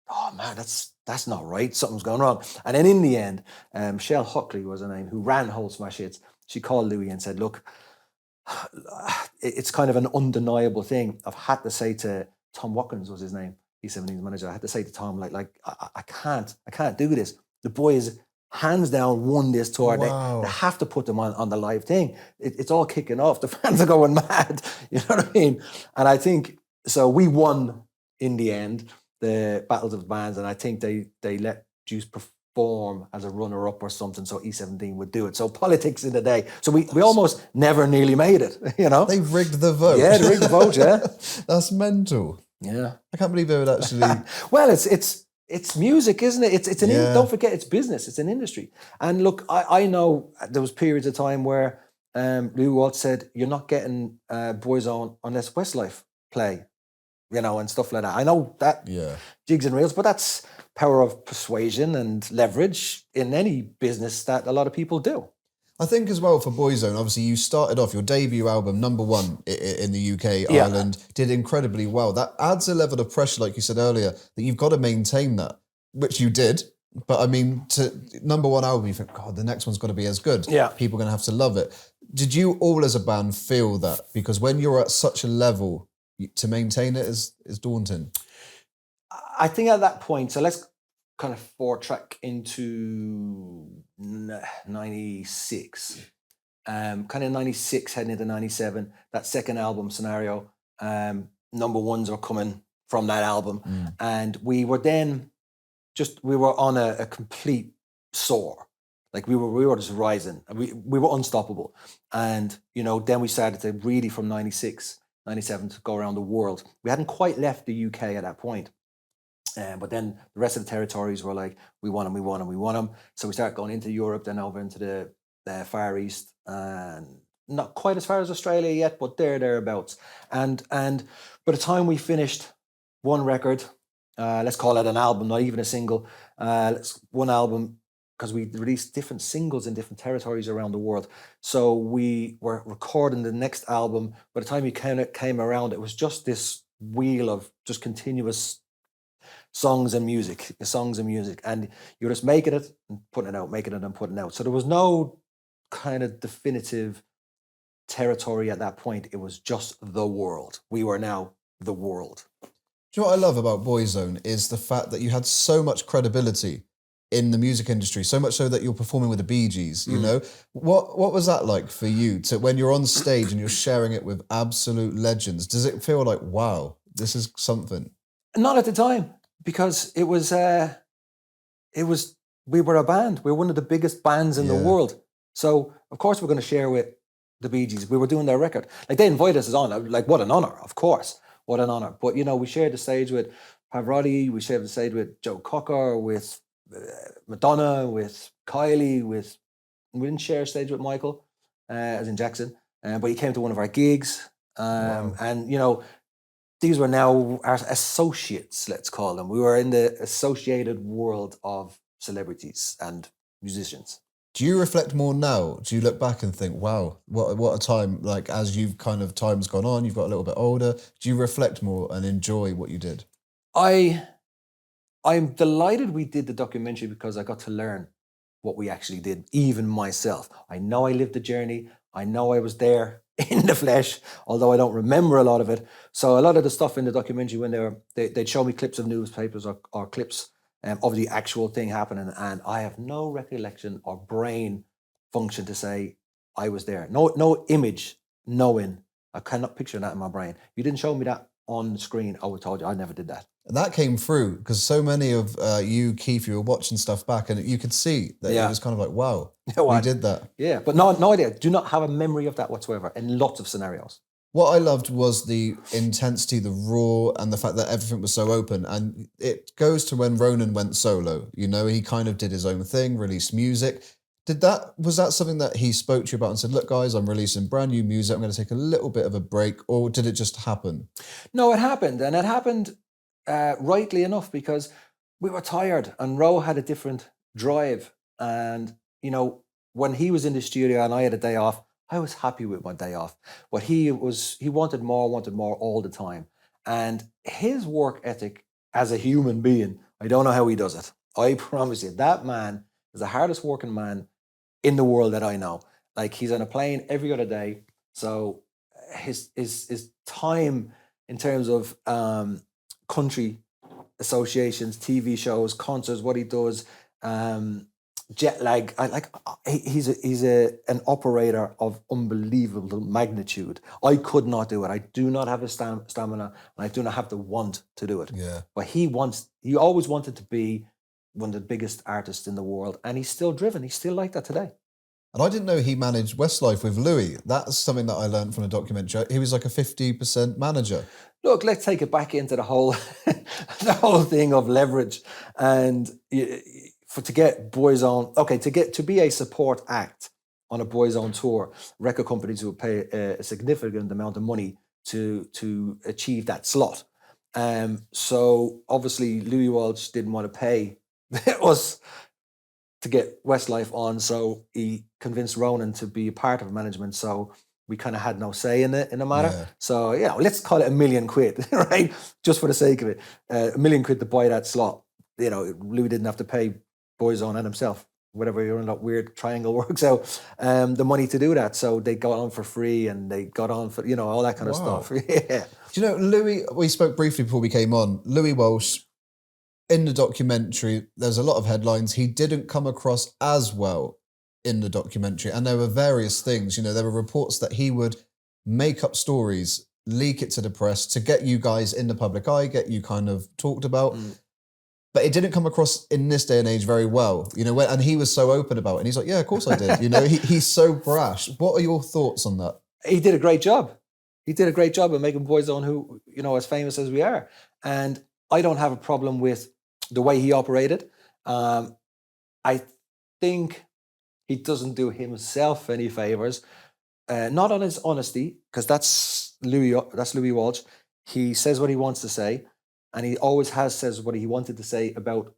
oh man, that's not right. Something's going wrong. And then in the end, Shell Huckley was her name, who ran Whole Smash Hits. She called Louis and said, look, it's kind of an undeniable thing. I've had to say to Tom Watkins was his name, E17's manager. I had to say to Tom, I can't do this. The boys hands down won this tour. Wow. They have to put them on the live thing. It's all kicking off. The fans are going mad. You know what I mean? And I think, so we won in the end, the Battles of the Bands, and I think they let Juice perform as a runner-up or something, so E17 would do it. So politics in the day. So we almost never nearly made it, you know? They rigged the vote. Yeah, they rigged the vote, yeah. That's mental. Yeah. I can't believe they would actually... Well, it's music, isn't it? It's an don't forget, it's business. It's an industry. And look, I know there was periods of time where Lou Waltz said, you're not getting Boyzone unless Westlife play, you know, and stuff like that. I know that jigs and reels, but that's power of persuasion and leverage in any business that a lot of people do. I think as well for Boyzone, obviously you started off your debut album, #1 in the UK, Ireland, did incredibly well. That adds a level of pressure, like you said earlier, that you've got to maintain that, which you did. But I mean, to #1 album, you think, God, the next one's got to be as good. Yeah. People are going to have to love it. Did you all as a band feel that? Because when you're at such a level, to maintain it is daunting. I think at that point, so let's kind of 4-track into 96. Kind of 96 heading into 97, that second album scenario, #1s are coming from that album. And we were then we were on a complete soar. Like we were just rising. We were unstoppable. And, you know, then we started to really from 96, 97 to go around the world. We hadn't quite left the UK at that point. But then the rest of the territories were like, we want them. So we started going into Europe, then over into the Far East, and not quite as far as Australia yet, but thereabouts. And by the time we finished one record, let's call it an album, not even a single, one album, because we released different singles in different territories around the world. So we were recording the next album. By the time we kind of came around, it was just this wheel of just continuous songs and music, and you're just making it and putting it out, making it and putting it out. So there was no kind of definitive territory at that point. It was just the world. We were now the world. Do you know what I love about Boyzone is the fact that you had so much credibility in the music industry, so much so that you're performing with the Bee Gees, you know? What was that like for you to when you're on stage and you're sharing it with absolute legends? Does it feel like, wow, this is something? Not at the time, because it was we were a band. We were one of the biggest bands in the world. So of course we're going to share with the Bee Gees. We were doing their record. Like they invited us on. Like what an honor, of course. What an honor. But you know, we shared the stage with Pavarotti, we shared the stage with Joe Cocker, with Madonna, with Kylie, we didn't share a stage with Michael, as in Jackson, but he came to one of our gigs. And you know, these were now our associates, let's call them. We were in the associated world of celebrities and musicians. Do you reflect more now? Do you look back and think, wow, what a time, like as you've kind of time's gone on, you've got a little bit older, do you reflect more and enjoy what you did? I'm delighted we did the documentary because I got to learn what we actually did, even myself. I know I lived the journey. I know I was there in the flesh, although I don't remember a lot of it. So a lot of the stuff in the documentary, when they'd show me clips of newspapers or clips of the actual thing happening, and I have no recollection or brain function to say I was there. No image, knowing. I cannot picture that in my brain. You didn't show me that on the screen, I would have told you I never did that. And that came through because so many of you, Keith, you were watching stuff back and you could see that it was kind of like, wow, we did that. Yeah, but no idea. Do not have a memory of that whatsoever in lots of scenarios. What I loved was the intensity, the raw, and the fact that everything was so open. And it goes to when Ronan went solo. You know, he kind of did his own thing, released music. Was that something that he spoke to you about and said, look, guys, I'm releasing brand new music. I'm going to take a little bit of a break, or did it just happen? No, it happened. And it happened rightly enough because we were tired and Ro had a different drive. And, you know, when he was in the studio and I had a day off, I was happy with my day off. But he wanted more all the time. And his work ethic as a human being, I don't know how he does it. I promise you, that man is the hardest working man in the world that I know. Like, he's on a plane every other day. So his time in terms of country associations, TV shows, concerts, what he does, jet lag. He's an operator of unbelievable magnitude. I could not do it. I do not have the stamina, and I do not have the want to do it. Yeah. But he always wanted to be one of the biggest artists in the world, and he's still driven. He's still like that today. And I didn't know he managed Westlife with Louis. That's something that I learned from a documentary. He was like a 50% manager. Look, let's take it back into the whole the whole thing of leverage, and to get Boyzone, to be a support act on a Boyzone tour, record companies would pay a significant amount of money to achieve that slot. So obviously Louis Walsh didn't want to pay us to get Westlife on, so he convinced Ronan to be a part of management. So we kind of had no say in the matter. Yeah. So let's call it £1 million, right? Just for the sake of it, £1 million to buy that slot. You know, Louis didn't have to pay Boyzone and himself, whatever you're in that weird triangle works out, the money to do that. So they got on for free, and they got on for all that kind of stuff. Yeah. Do you know Louis? We spoke briefly before we came on. Louis Walsh. In the documentary, there's a lot of headlines. He didn't come across as well in the documentary. And there were various things. You know, there were reports that he would make up stories, leak it to the press to get you guys in the public eye, get you kind of talked about. But it didn't come across in this day and age very well. You know, and he was so open about it. And he's like, yeah, of course I did. You know, he's so brash. What are your thoughts on that? He did a great job. He did a great job of making Boyzone, who, as famous as we are. And I don't have a problem with the way he operated. I think he doesn't do himself any favors, not on his honesty, because that's Louis Walsh. He says what he wants to say, and he always says what he wanted to say about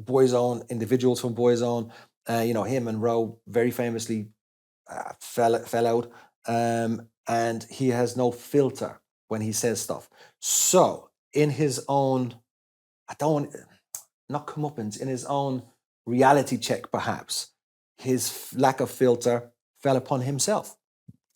Boyzone, individuals from Boyzone. Him and Ro very famously fell out, and he has no filter when he says stuff. So in his own, in his own reality check, perhaps, his lack of filter fell upon himself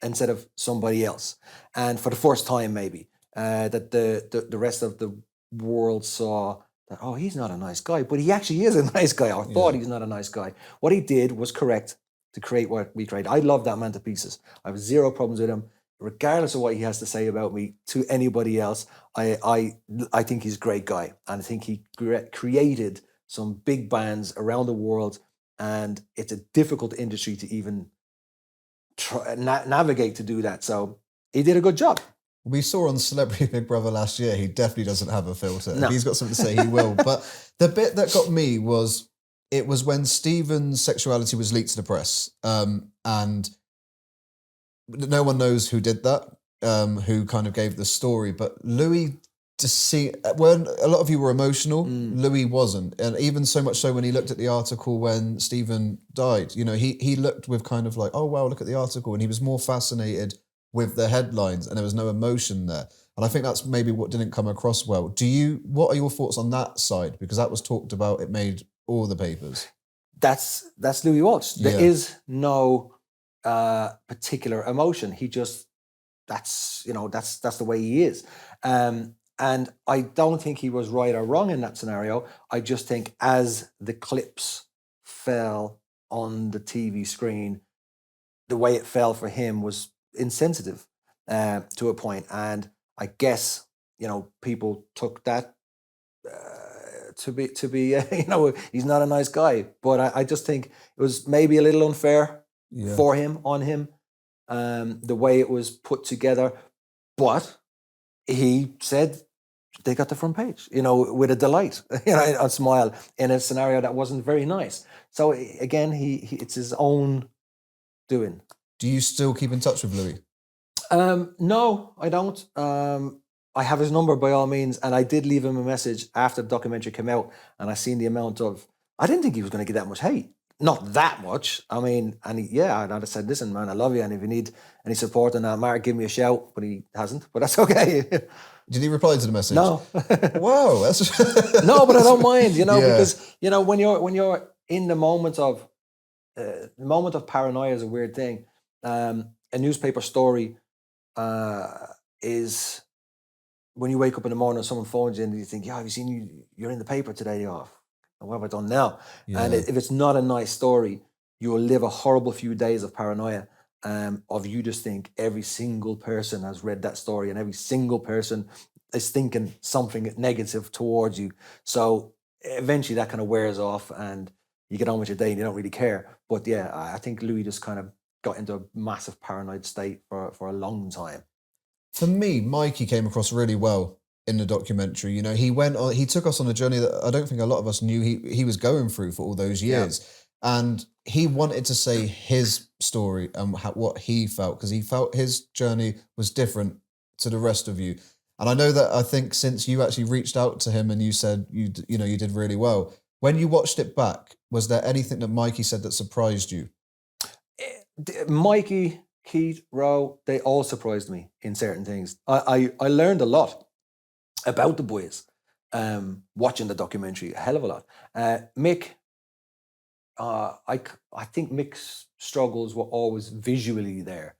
instead of somebody else. And for the first time, maybe, that the rest of the world saw that, oh, he's not a nice guy, but he actually is a nice guy. I thought he's not a nice guy. What he did was correct to create what we create. I love that man to pieces. I have zero problems with him. Regardless of what he has to say about me to anybody else, I think he's a great guy. And I think he created some big bands around the world, and it's a difficult industry to even navigate to do that. So he did a good job. We saw on Celebrity Big Brother last year, he definitely doesn't have a filter. No. If he's got something to say, he will. But the bit that got me was, it was when Stephen's sexuality was leaked to the press. And no one knows who did that, who kind of gave the story. But Louis, when a lot of you were emotional, Louis wasn't. And even so much so when he looked at the article when Stephen died, he looked with kind of like, oh, wow, look at the article. And he was more fascinated with the headlines, and there was no emotion there. And I think that's maybe what didn't come across well. What are your thoughts on that side? Because that was talked about, it made all the papers. That's Louis Walsh. There is no particular emotion. He just, that's the way he is. And I don't think he was right or wrong in that scenario. I just think as the clips fell on the TV screen, the way it fell for him was insensitive to a point. And I guess, people took that to be he's not a nice guy. But I just think it was maybe a little unfair for him, on him, the way it was put together. But he said they got the front page, with a delight, a smile in a scenario that wasn't very nice. So again, it's his own doing. Do you still keep in touch with Louis? No, I don't. I have his number by all means, and I did leave him a message after the documentary came out, and I seen the amount of. I didn't think he was going to get that much hate. Not that much. I mean, and I'd have said, listen, man, I love you, and if you need any support on that, Mark, give me a shout. But he hasn't. But that's okay. Did he reply to the message? No. Wow, that's no, but I don't mind, because when you're in the moment of paranoia is a weird thing. A newspaper story is when you wake up in the morning and someone phones you and you think, have you seen you're in the paper today? Oh, what have I done now? Yeah. And if it's not a nice story, you will live a horrible few days of paranoia. Of you just think every single person has read that story and every single person is thinking something negative towards you. So eventually that kind of wears off and you get on with your day and you don't really care. But yeah, I think Louis just kind of got into a massive paranoid state for a long time. For me, Mikey came across really well in the documentary. He took us on a journey that I don't think a lot of us knew he was going through for all those years. Yeah. And he wanted to say his story and what he felt, because he felt his journey was different to the rest of you. And I think since you actually reached out to him and you said you did really well, when you watched it back, was there anything that Mikey said that surprised you? Mikey, Keith, Ro, they all surprised me in certain things. I learned a lot about the boys watching the documentary, a hell of a lot. Mick, I think Mick's struggles were always visually there,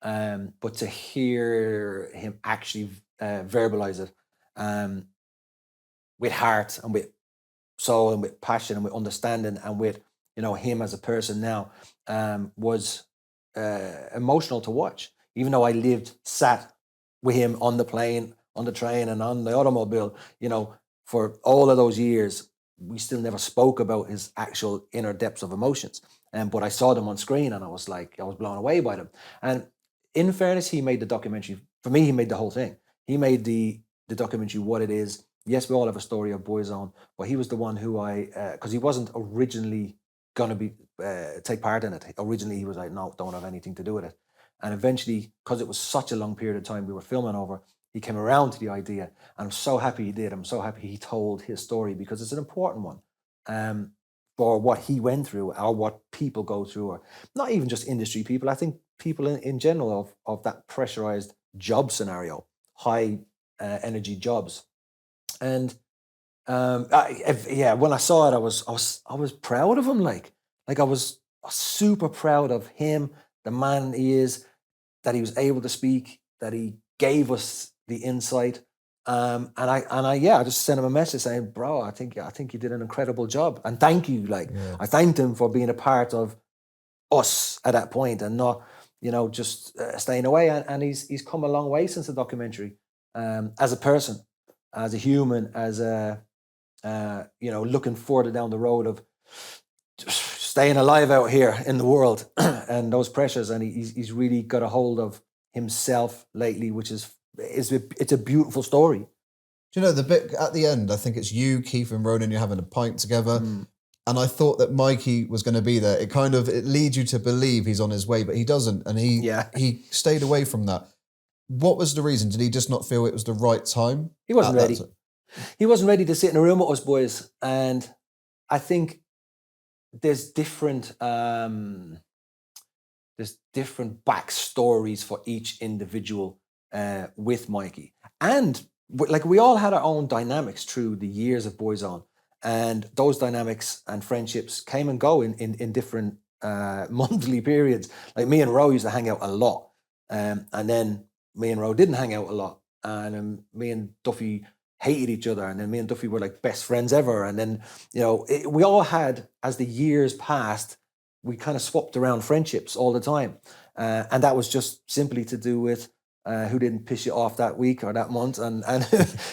but to hear him actually verbalize it with heart and with soul and with passion and with understanding and with him as a person now was emotional to watch. Even though I sat with him on the plane, on the train, and on the automobile, for all of those years, we still never spoke about his actual inner depths of emotions. But I saw them on screen and I was blown away by them. And in fairness, he made the documentary. For me, he made the whole thing. He made the documentary what it is. Yes, we all have a story of Boyzone, but he was the one who because he wasn't originally going to take part in it. Originally, he was like, no, don't have anything to do with it. And eventually, because it was such a long period of time we were filming over, he came around to the idea, and I'm so happy he did. I'm so happy he told his story, because it's an important one for what he went through or what people go through, or not even just industry people. I think people in general of that pressurized job scenario, high energy jobs. And when I saw it, I was proud of him. Like I was super proud of him, the man he is, that he was able to speak, that he gave us the insight. And I just sent him a message saying, bro, I think you did an incredible job. And thank you. I thanked him for being a part of us at that point and not, just staying away. And he's come a long way since the documentary, as a person, as a human, as looking further down the road of staying alive out here in the world and those pressures. And he's really got a hold of himself lately, which it's a beautiful story. Do you know the bit at the end? I think it's you, Keith, and Ronan. You're having a pint together, and I thought that Mikey was going to be there. It leads you to believe he's on his way, but he doesn't, and he stayed away from that. What was the reason? Did he just not feel it was the right time? He wasn't ready. He wasn't ready to sit in a room with us boys, and I think there's different backstories for each individual with Mikey, and we all had our own dynamics through the years of Boyzone, and those dynamics and friendships came and go in different monthly periods. Like me and Ro used to hang out a lot, and then me and Ro didn't hang out a lot, and me and Duffy hated each other, and then me and Duffy were like best friends ever. And then we all had, as the years passed, we kind of swapped around friendships all the time, and that was just simply to do with who didn't piss you off that week or that month, and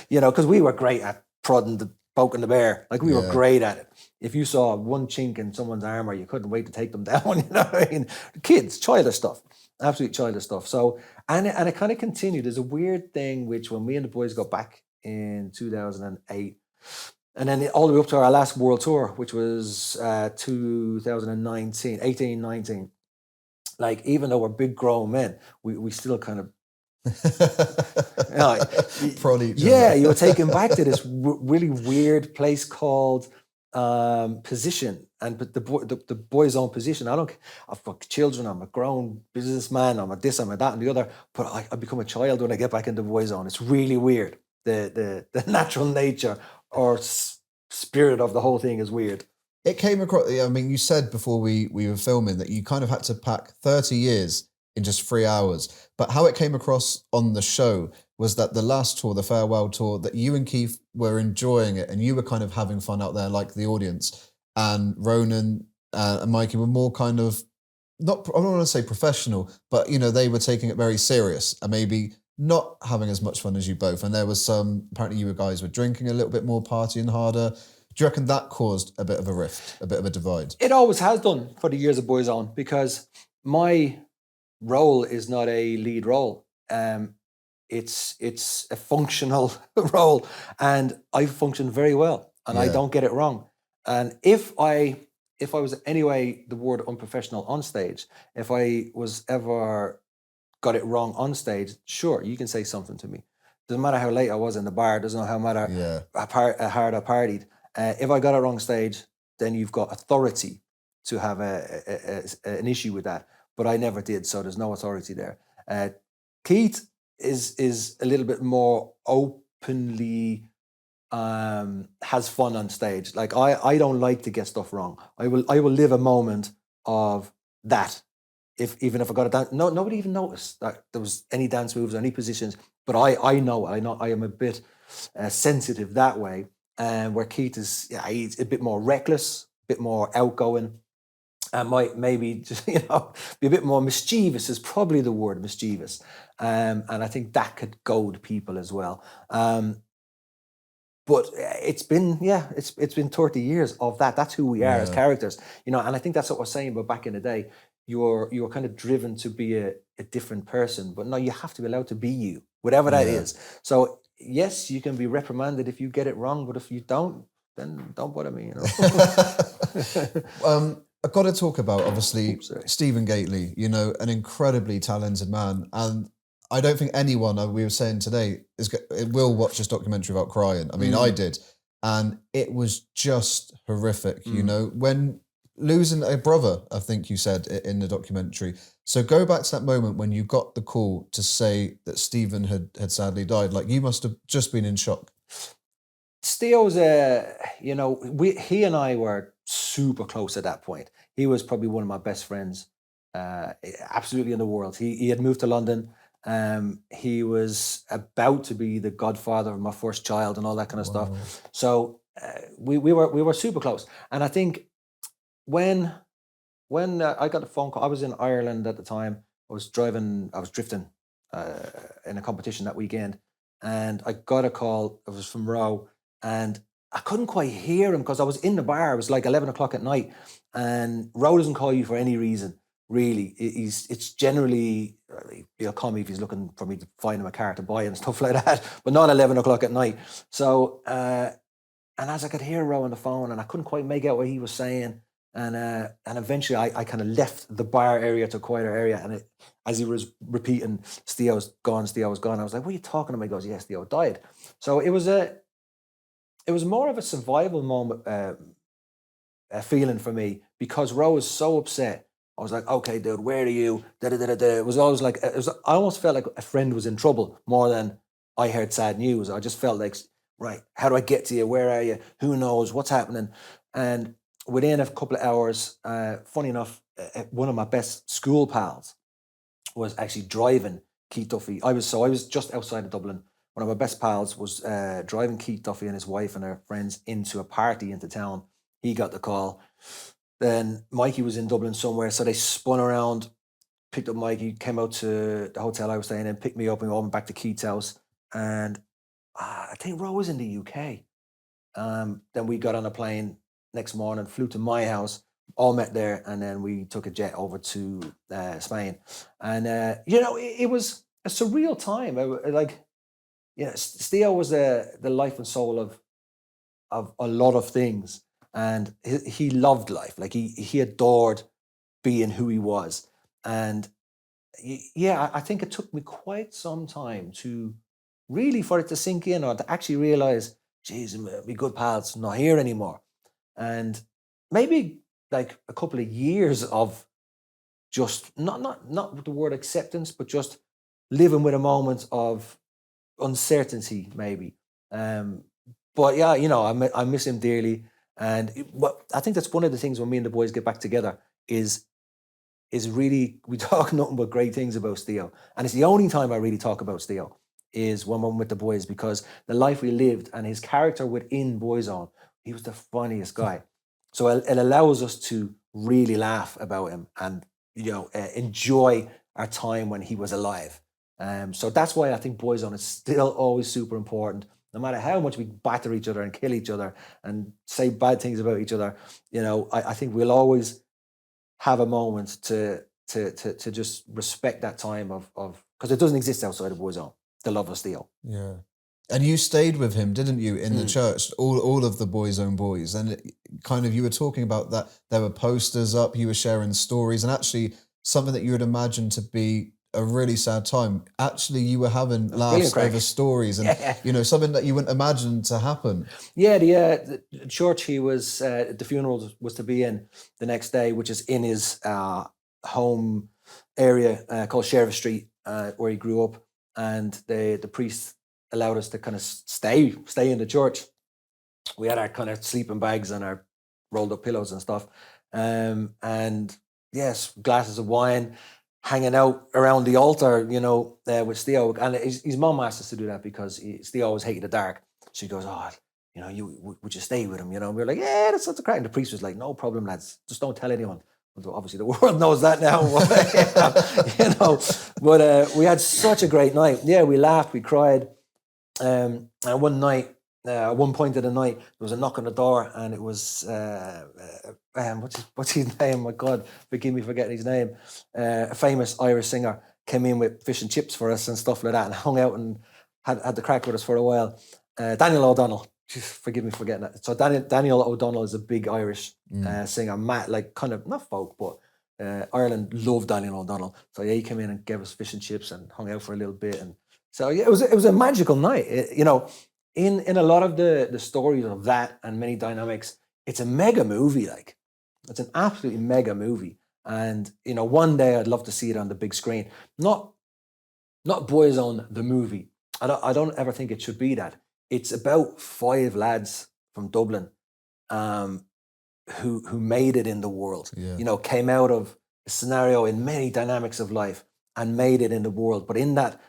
because we were great at poking the bear. Like we were great at it. If you saw one chink in someone's armor, you couldn't wait to take them down. You know what I mean? Kids, childish stuff. absolute childish stuff. So, and it kind of continued. There's a weird thing which when me and the boys got back in 2008, and then all the way up to our last world tour, which was 2019, 18, 19. Like, even though we're big grown men, we still kind of, you know, prod each yeah, other. you were taken back to this really weird place called Position, and the Boyzone Position. I've got children. I'm a grown businessman. I'm a this. I'm a that, and the other. But I become a child when I get back into Boyzone. It's really weird. The natural nature or spirit of the whole thing is weird. It came across, I mean, you said before we were filming that you kind of had to pack 30 years in just 3 hours. But how it came across on the show was that the last tour, the farewell tour, that you and Keith were enjoying it and you were kind of having fun out there like the audience. And Ronan and Mikey were more kind of, not, I don't want to say professional, but, you know, they were taking it very serious and maybe not having as much fun as you both. And there was apparently you guys were drinking a little bit more, partying harder. Do you reckon that caused a bit of a rift, a bit of a divide? It always has done for the years of Boyzone, because my role is not a lead role. It's a functional role, and I function very well, and I don't get it wrong. And if I was anyway the word unprofessional on stage, if I was ever got it wrong on stage, sure, you can say something to me. Doesn't matter how late I was in the bar. Doesn't matter how hard I partied. If I got it wrong stage, then you've got authority to have an issue with that. But I never did, so there's no authority there. Keith is a little bit more openly has fun on stage. Like, I don't like to get stuff wrong. I will live a moment of that. Even if I got a dance, nobody even noticed that there was any dance moves or any positions. But I know I am a bit sensitive that way. And where Keith is, he's a bit more reckless, a bit more outgoing, and might maybe just be a bit more mischievous is probably the word, mischievous. And I think that could goad people as well. But it's been 30 years of that. That's who we are as characters, And I think that's what we're saying about back in the day. You're kind of driven to be a different person, but no, you have to be allowed to be you, whatever that is. So yes, you can be reprimanded if you get it wrong, but if you don't, then don't bother me. I've got to talk about, obviously, Stephen Gately, an incredibly talented man. And I don't think anyone, we were saying today, will watch this documentary without crying. I mean, I did. And it was just horrific, when losing a brother, I think you said in the documentary. So go back to that moment when you got the call to say that Stephen had sadly died. Like, you must have just been in shock. Steo's, he and I were super close at that point. He was probably one of my best friends, absolutely in the world. He had moved to London. He was about to be the godfather of my first child and all that kind of stuff. So we were super close. And I think when I got the phone call, I was in Ireland at the time. I was drifting in a competition that weekend, and I got a call. It was from Row, and I couldn't quite hear him because I was in the bar. It was like 11 o'clock at night, and Row doesn't call you for any reason, really. It's generally, he'll call me if he's looking for me to find him a car to buy and stuff like that, but not 11 o'clock at night. So, and as I could hear Row on the phone, and I couldn't quite make out what he was saying, and eventually I kind of left the bar area to a quieter area, and as he was repeating, Steo's gone, I was like, what are you talking about? He goes, yes, Steo died. So it was more of a survival moment, feeling for me, because Row was so upset. I was like, okay, dude, where are you? It was always like, I almost felt like a friend was in trouble more than I heard sad news. I just felt like, right, how do I get to you? Where are you? Who knows what's happening? And within a couple of hours, funny enough, one of my best school pals was actually driving Keith Duffy. I was just outside of Dublin. One of my best pals was driving Keith Duffy and his wife and their friends into a party into town. He got the call. Then Mikey was in Dublin somewhere, so they spun around, picked up Mikey, came out to the hotel I was staying in, picked me up, and we went back to Keith's house. And I think Row was in the UK. Then we got on a plane next morning, flew to my house. all met there, and then we took a jet over to Spain. And you know, it was a surreal time. Like, you know, Stio was the life and soul of a lot of things, and he loved life. Like he adored being who he was. And yeah, I think it took me quite some time to really for it to sink in, or to actually realize, geez, we good pals not here anymore. And maybe like a couple of years of just not with the word acceptance, but just living with a moment of uncertainty, maybe. Um, but yeah, you know, I miss him dearly. And what I think that's one of the things when me and the boys get back together is really we talk nothing but great things about Steo. And it's the only time I really talk about Steo is when I'm with the boys, because the life we lived and his character within Boyzone, he was the funniest guy. So it allows us to really laugh about him and, you know, enjoy our time when he was alive. So that's why I think Boyzone is still always super important. No matter how much we batter each other and kill each other and say bad things about each other, you know, I think we'll always have a moment to just respect that time of because it doesn't exist outside of Boyzone, the love of Steel. Yeah. And you stayed with him, didn't you, in the church, all of the Boyzone boys. And kind of, you were talking about that, there were posters up, you were sharing stories, and actually something that you would imagine to be a really sad time. Actually, you were having laughs over stories and, you know, something that you wouldn't imagine to happen. Yeah, the church he was, the funeral was to be in the next day, which is in his home area called Sheriff Street, where he grew up. And the priest allowed us to kind of stay in the church. We had our kind of sleeping bags and our rolled up pillows and stuff. And yes, glasses of wine, hanging out around the altar, you know, with Steo. And his mum asked us to do that because Steo always hated the dark. She goes, oh, you know, would you stay with him? You know, and we were like, yeah, that's the crack. And the priest was like, no problem, lads. Just don't tell anyone. Obviously, the world knows that now, you know. But we had such a great night. Yeah, we laughed, we cried. And one night, at one point of the night, there was a knock on the door, and it was what's his name? My God, forgive me for getting his name. A famous Irish singer came in with fish and chips for us and stuff like that, and hung out and had the crack with us for a while. Daniel O'Donnell. Forgive me for getting that. So Daniel O'Donnell is a big Irish singer, like kind of not folk, but Ireland loved Daniel O'Donnell. So yeah, he came in and gave us fish and chips and hung out for a little bit. And so yeah, it was a magical night. You know, in a lot of the stories of that and many dynamics, it's a mega movie. Like, it's an absolutely mega movie. And you know, one day I'd love to see it on the big screen. Not Boyzone the movie. I don't ever think it should be that. It's about 5 lads from Dublin who made it in the world. Yeah. You know, came out of a scenario in many dynamics of life and made it in the world. But in that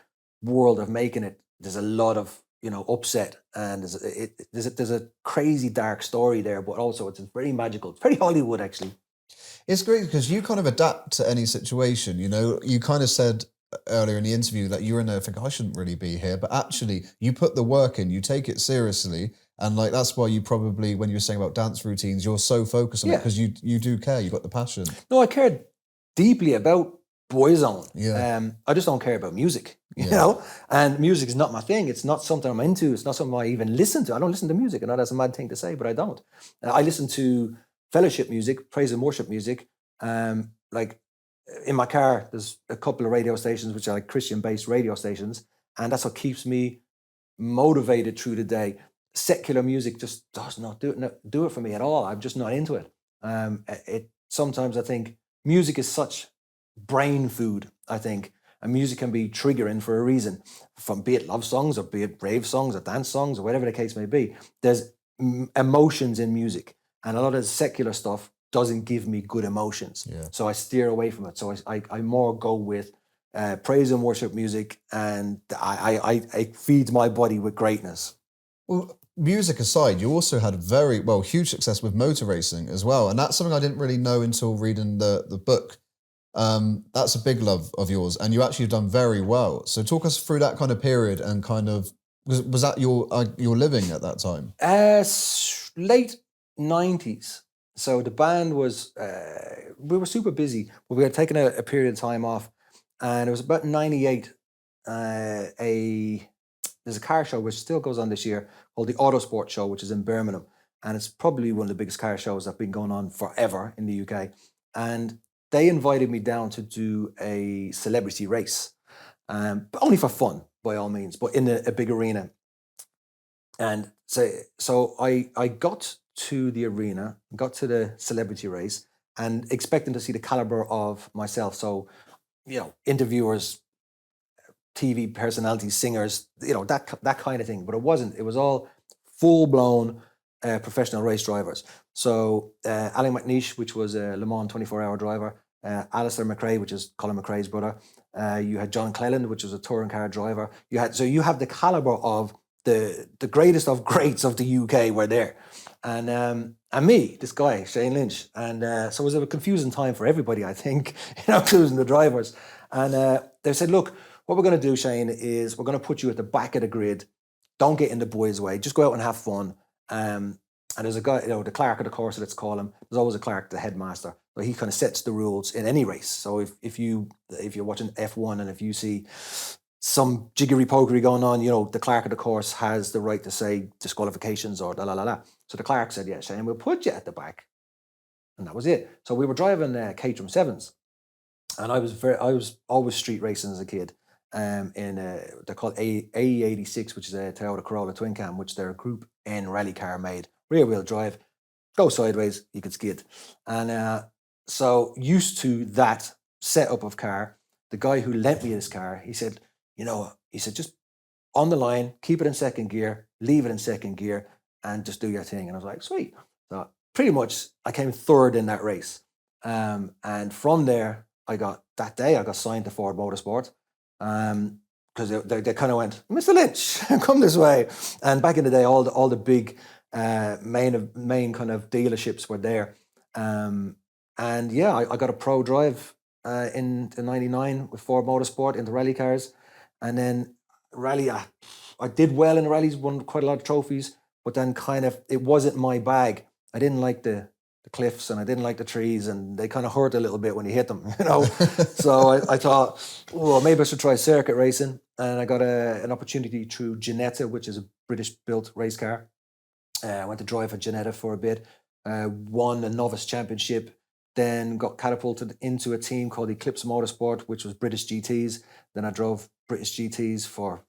world of making it, there's a lot of, you know, upset, and there's a crazy dark story there, but also it's very magical. It's very Hollywood, actually. It's great because you kind of adapt to any situation. You know, you kind of said earlier in the interview that you were in there thinking, I shouldn't really be here, but actually you put the work in, you take it seriously, and like that's why you probably, when you were saying about dance routines, you're so focused on it because you do care, you've got the passion. No, I cared deeply about Boyzone. Yeah. I just don't care about music, you know, and music is not my thing. It's not something I'm into. It's not something I even listen to. I don't listen to music. I know that's a mad thing to say, but I don't. I listen to fellowship music, praise and worship music. Like in my car, there's a couple of radio stations which are like Christian-based radio stations, and that's what keeps me motivated through the day. Secular music just does not do it for me at all. I'm just not into it. Sometimes I think music is such brain food, I think, and music can be triggering for a reason, from be it love songs or be it rave songs or dance songs or whatever the case may be. There's emotions in music, and a lot of the secular stuff doesn't give me good emotions. Yeah. So I steer away from it. So I more go with praise and worship music, and I feed my body with greatness. Well, music aside, you also had huge success with motor racing as well. And that's something I didn't really know until reading the book. That's a big love of yours, and you actually have done very well. So talk us through that kind of period, and kind of, was that your living at that time? Late 90s. So the band was, we were super busy, but we had taken a period of time off, and it was about '98. There's a car show which still goes on this year called the Autosport Show, which is in Birmingham, and it's probably one of the biggest car shows that's been going on forever in the UK. And they invited me down to do a celebrity race, but only for fun, by all means, but in a big arena. And so I got to the arena, got to the celebrity race, and expecting to see the caliber of myself. So, interviewers, TV personalities, singers, that kind of thing. But it wasn't. It was all full blown professional race drivers. So Alan McNeish, which was a Le Mans 24-hour driver, Alistair McRae, which is Colin McRae's brother. You had John Cleland, which was a touring car driver. You have the caliber of the greatest of greats of the UK were there. And me, this guy, Shane Lynch. And so it was a confusing time for everybody, I think, including the drivers. And they said, look, what we're going to do, Shane, is we're going to put you at the back of the grid. Don't get in the boys' way. Just go out and have fun. And there's a guy, the clerk of the course, let's call him. There's always a clerk, the headmaster. So he kind of sets the rules in any race. So if you're watching F1 and if you see some jiggery pokery going on, the clerk of the course has the right to say disqualifications or la la la la. So the clerk said, yeah, Shane, we'll put you at the back. And that was it. So we were driving Caterham 7s. And I was always street racing as a kid. They're called AE86, which is a Toyota Corolla twin cam, which they're a Group N rally car made, rear wheel drive, go sideways, you could skid. And so used to that setup of car, the guy who lent me this car, he said, just on the line, keep it in second gear, leave it in second gear, and just do your thing. And I was like, sweet. So pretty much I came third in that race. And from there, I got signed to Ford Motorsport. Because they kind of went, Mr. Lynch, come this way. And back in the day, all the big main kind of dealerships were there. And yeah, I got a pro drive in '99 with Ford Motorsport in the rally cars. And then rally, I did well in the rallies, won quite a lot of trophies, but then kind of, it wasn't my bag. I didn't like the cliffs and I didn't like the trees, and they kind of hurt a little bit when you hit them, So I thought, well, maybe I should try circuit racing. And I got an opportunity through Ginetta, which is a British-built race car. I went to drive for Ginetta for a bit, won a novice championship, then got catapulted into a team called Eclipse Motorsport, which was British GTs. Then I drove British GTs for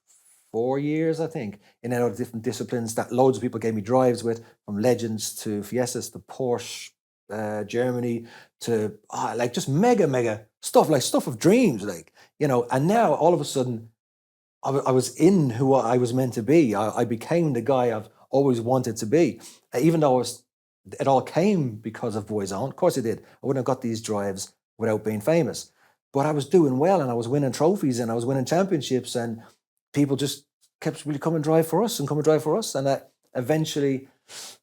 4 years, I think, in other different disciplines that loads of people gave me drives with, from Legends to Fiestas to Porsche, Germany to just mega stuff, like stuff of dreams, and now all of a sudden I was in who I was meant to be. I became the guy I've always wanted to be, even though it all came because of Boyzone. Of course it did. I wouldn't have got these drives without being famous, but I was doing well and I was winning trophies and I was winning championships, and people just kept really come and drive for us. And I eventually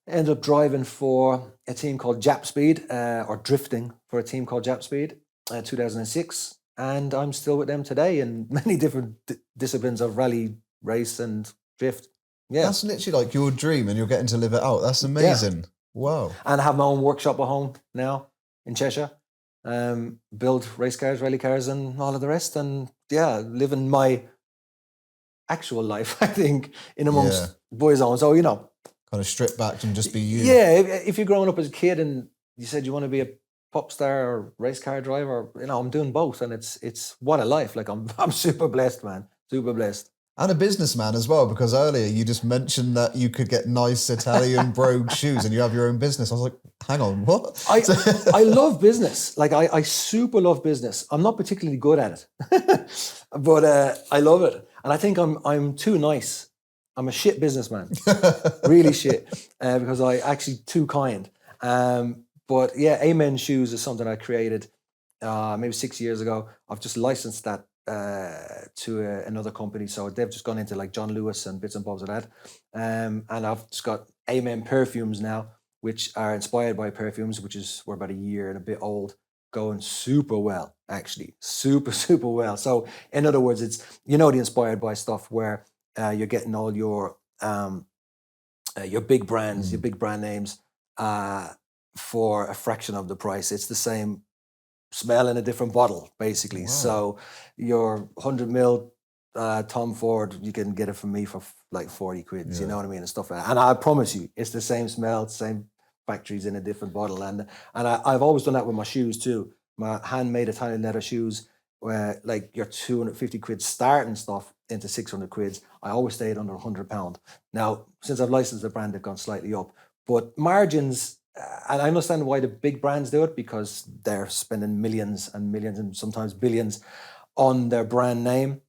ended up driving for a team called Jap Speed, or drifting for a team called Jap Speed, 2006. And I'm still with them today in many different disciplines of rally, race and drift. Yeah. That's literally like your dream and you're getting to live it out. That's amazing. Yeah. Wow. And I have my own workshop at home now in Cheshire. Build race cars, rally cars and all of the rest. And yeah, living my actual life, I think, in amongst Boyzone. So, kind of strip back and just be you. Yeah, if you're growing up as a kid and you said you want to be a pop star or race car driver, I'm doing both, and it's what a life. Like I'm super blessed, man. Super blessed. And a businessman as well, because earlier you just mentioned that you could get nice Italian brogue shoes and you have your own business. I was like, hang on, what? I love business. Like I super love business. I'm not particularly good at it, but I love it. And I think I'm too nice. I'm a shit businessman, really shit, because I actually too kind. But yeah, Amen Shoes is something I created maybe 6 years ago. I've just licensed that to another company, so they've just gone into like John Lewis and bits and bobs of that. And I've just got Amen perfumes now, which are inspired by perfumes, we're about a year and a bit old, going super well, actually, super well. So in other words, it's the inspired by stuff where you're getting all your big brands, your big brand names, for a fraction of the price. It's the same smell in a different bottle, basically. Wow. So your 100 ml Tom Ford, you can get it from me for like 40 quid, you know what I mean, and stuff like that. And I promise you, it's the same smell, same factories in a different bottle. And I've always done that with my shoes too. My handmade Italian leather shoes, where like your 250 quid starting stuff into 600 quids. I always stayed under £100. Now, since I've licensed the brand, they've gone slightly up. But margins, and I understand why the big brands do it, because they're spending millions and millions and sometimes billions on their brand name.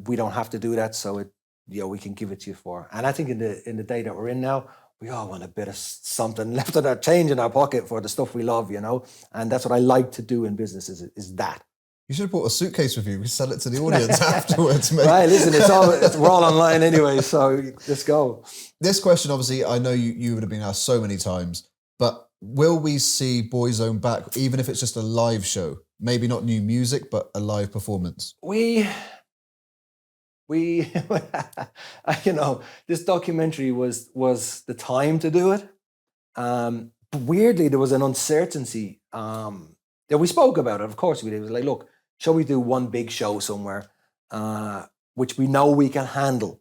We don't have to do that, so we can give it to you for. And I think in the day that we're in now, we all want a bit of something left of that change in our pocket for the stuff we love, and that's what I like to do in business is that. You should have brought a suitcase with you. We sell it to the audience afterwards, mate. Right, listen, we're all online anyway, so let's go. This question, obviously, I know you would have been asked so many times, but will we see Boyzone back, even if it's just a live show? Maybe not new music, but a live performance. We this documentary was the time to do it. But weirdly, there was an uncertainty. We spoke about it, of course we did. It was like, look, shall we do one big show somewhere, which we know we can handle?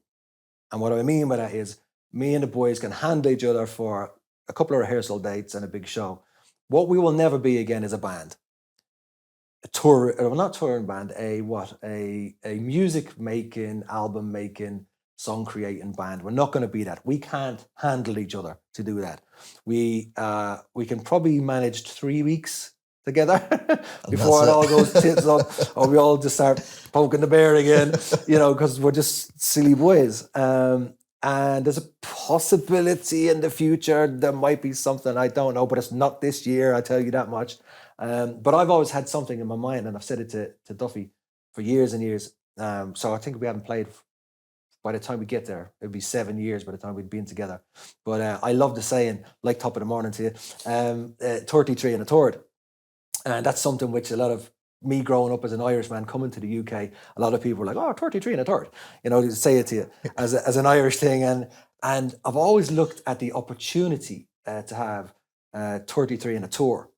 And what I mean by that is, me and the boys can handle each other for a couple of rehearsal dates and a big show. What we will never be again is a band. Not touring band, a music making, album making, song creating band. We're not going to be that. We can't handle each other to do that. We can probably manage 3 weeks together before it all goes tits up, or we all just start poking the bear again, because we're just silly boys. And there's a possibility in the future there might be something, I don't know, but it's not this year, I tell you that much. But I've always had something in my mind, and I've said it to Duffy for years and years. So I think we haven't played, by the time we get there, it'd be 7 years by the time we'd been together. But I love the saying, like top of the morning to you, 33 and a third. And that's something which a lot of me growing up as an Irishman coming to the UK, a lot of people are like, 33 and a third, they say it to you as an Irish thing. And I've always looked at the opportunity to have 33 and a tour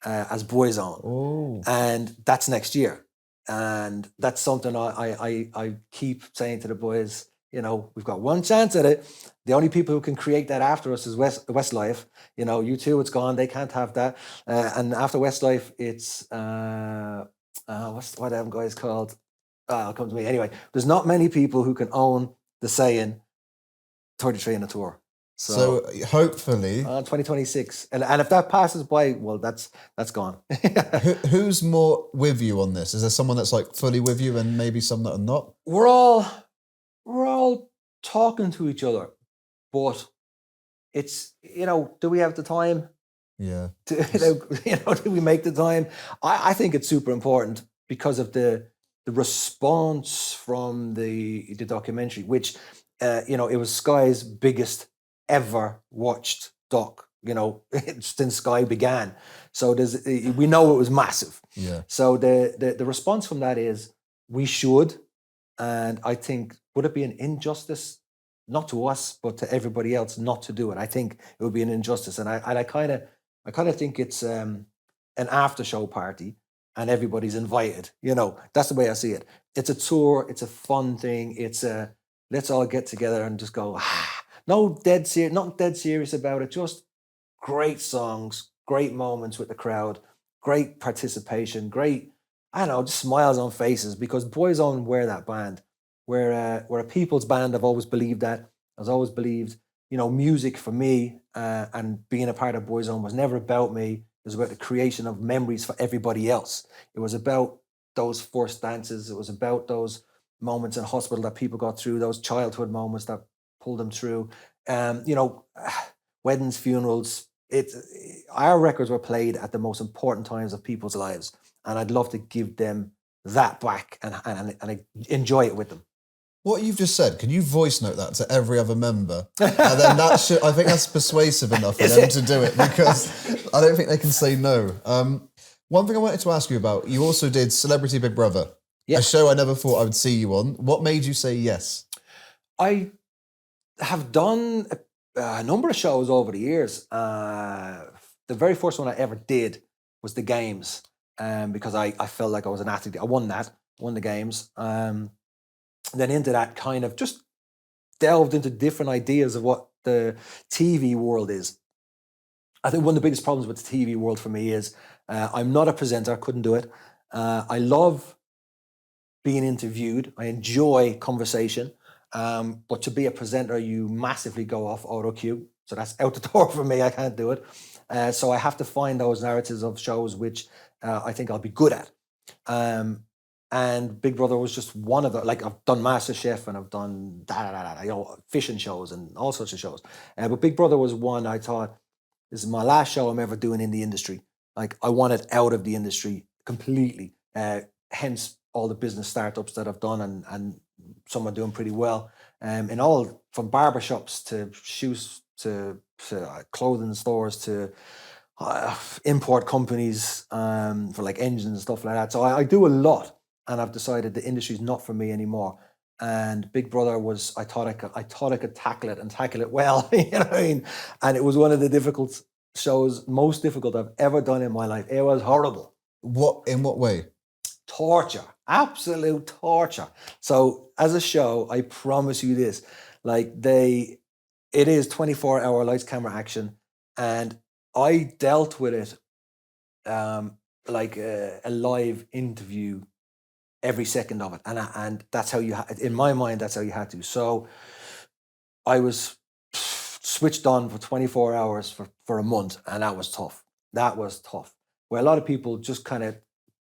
as Boyzone. Ooh. And that's next year. And that's something I keep saying to the boys, we've got one chance at it. The only people who can create that after us is Westlife. U2, it's gone. They can't have that. And after Westlife, it's what them guys called? It'll come to me. Anyway, there's not many people who can own the saying 33 in a tour. So hopefully 2026. And if that passes by, well, that's gone. Who's more with you on this? Is there someone that's like fully with you and maybe some that are not? We're all talking to each other, but it's, do we have the time? Yeah. Do we make the time? I think it's super important because of the response from the documentary, which, it was Sky's biggest ever watched doc, since Sky began. So we know it was massive. Yeah. So the response from that is we should, and I think, would it be an injustice, not to us, but to everybody else, not to do it? I think it would be an injustice, and I kind of think it's an after show party, and everybody's invited. That's the way I see it. It's a tour. It's a fun thing. It's let's all get together and just go. Not dead serious about it. Just great songs, great moments with the crowd, great participation, great, just smiles on faces, because Boyzone were that band. We're a people's band. I've always believed that. I've always believed, music for me and being a part of Boyzone was never about me. It was about the creation of memories for everybody else. It was about those first dances. It was about those moments in hospital that people got through, those childhood moments that pulled them through. Weddings, funerals. Our records were played at the most important times of people's lives, and I'd love to give them that back and enjoy it with them. What you've just said, can you voice note that to every other member? And then I think that's persuasive enough for them to do it, because I don't think they can say no. One thing I wanted to ask you about, you also did Celebrity Big Brother, a show I never thought I would see you on. What made you say yes? I have done a number of shows over the years. The the very first one I ever did was the games, because I felt like I was an athlete. I won the games. Then into that kind of just delved into different ideas of what the TV world is. I think one of the biggest problems with the TV world for me is I'm not a presenter, couldn't do it. I love being interviewed. I enjoy conversation. But to be a presenter, you massively go off auto cue. So that's out the door for me. I can't do it. So I have to find those narratives of shows which I think I'll be good at. And Big Brother was just one of the, like I've done MasterChef and I've done fishing shows and all sorts of shows. But Big Brother was one I thought, this is my last show I'm ever doing in the industry. Like I wanted out of the industry completely. Hence all the business startups that I've done and some are doing pretty well. In all from barbershops to shoes to clothing stores to import companies for like engines and stuff like that. So I do a lot, and I've decided the industry's not for me anymore. And Big Brother was, I thought I could tackle it and tackle it well, you know what I mean? And it was one of the difficult shows, most difficult I've ever done in my life. It was horrible. In what way? Torture, absolute torture. So as a show, I promise you this, like it is 24-hour lights, camera, action. And I dealt with it like a live interview every second of it. And that's how in my mind, that's how you had to. So I was switched on for 24 hours for a month. And that was tough. Where a lot of people just kind of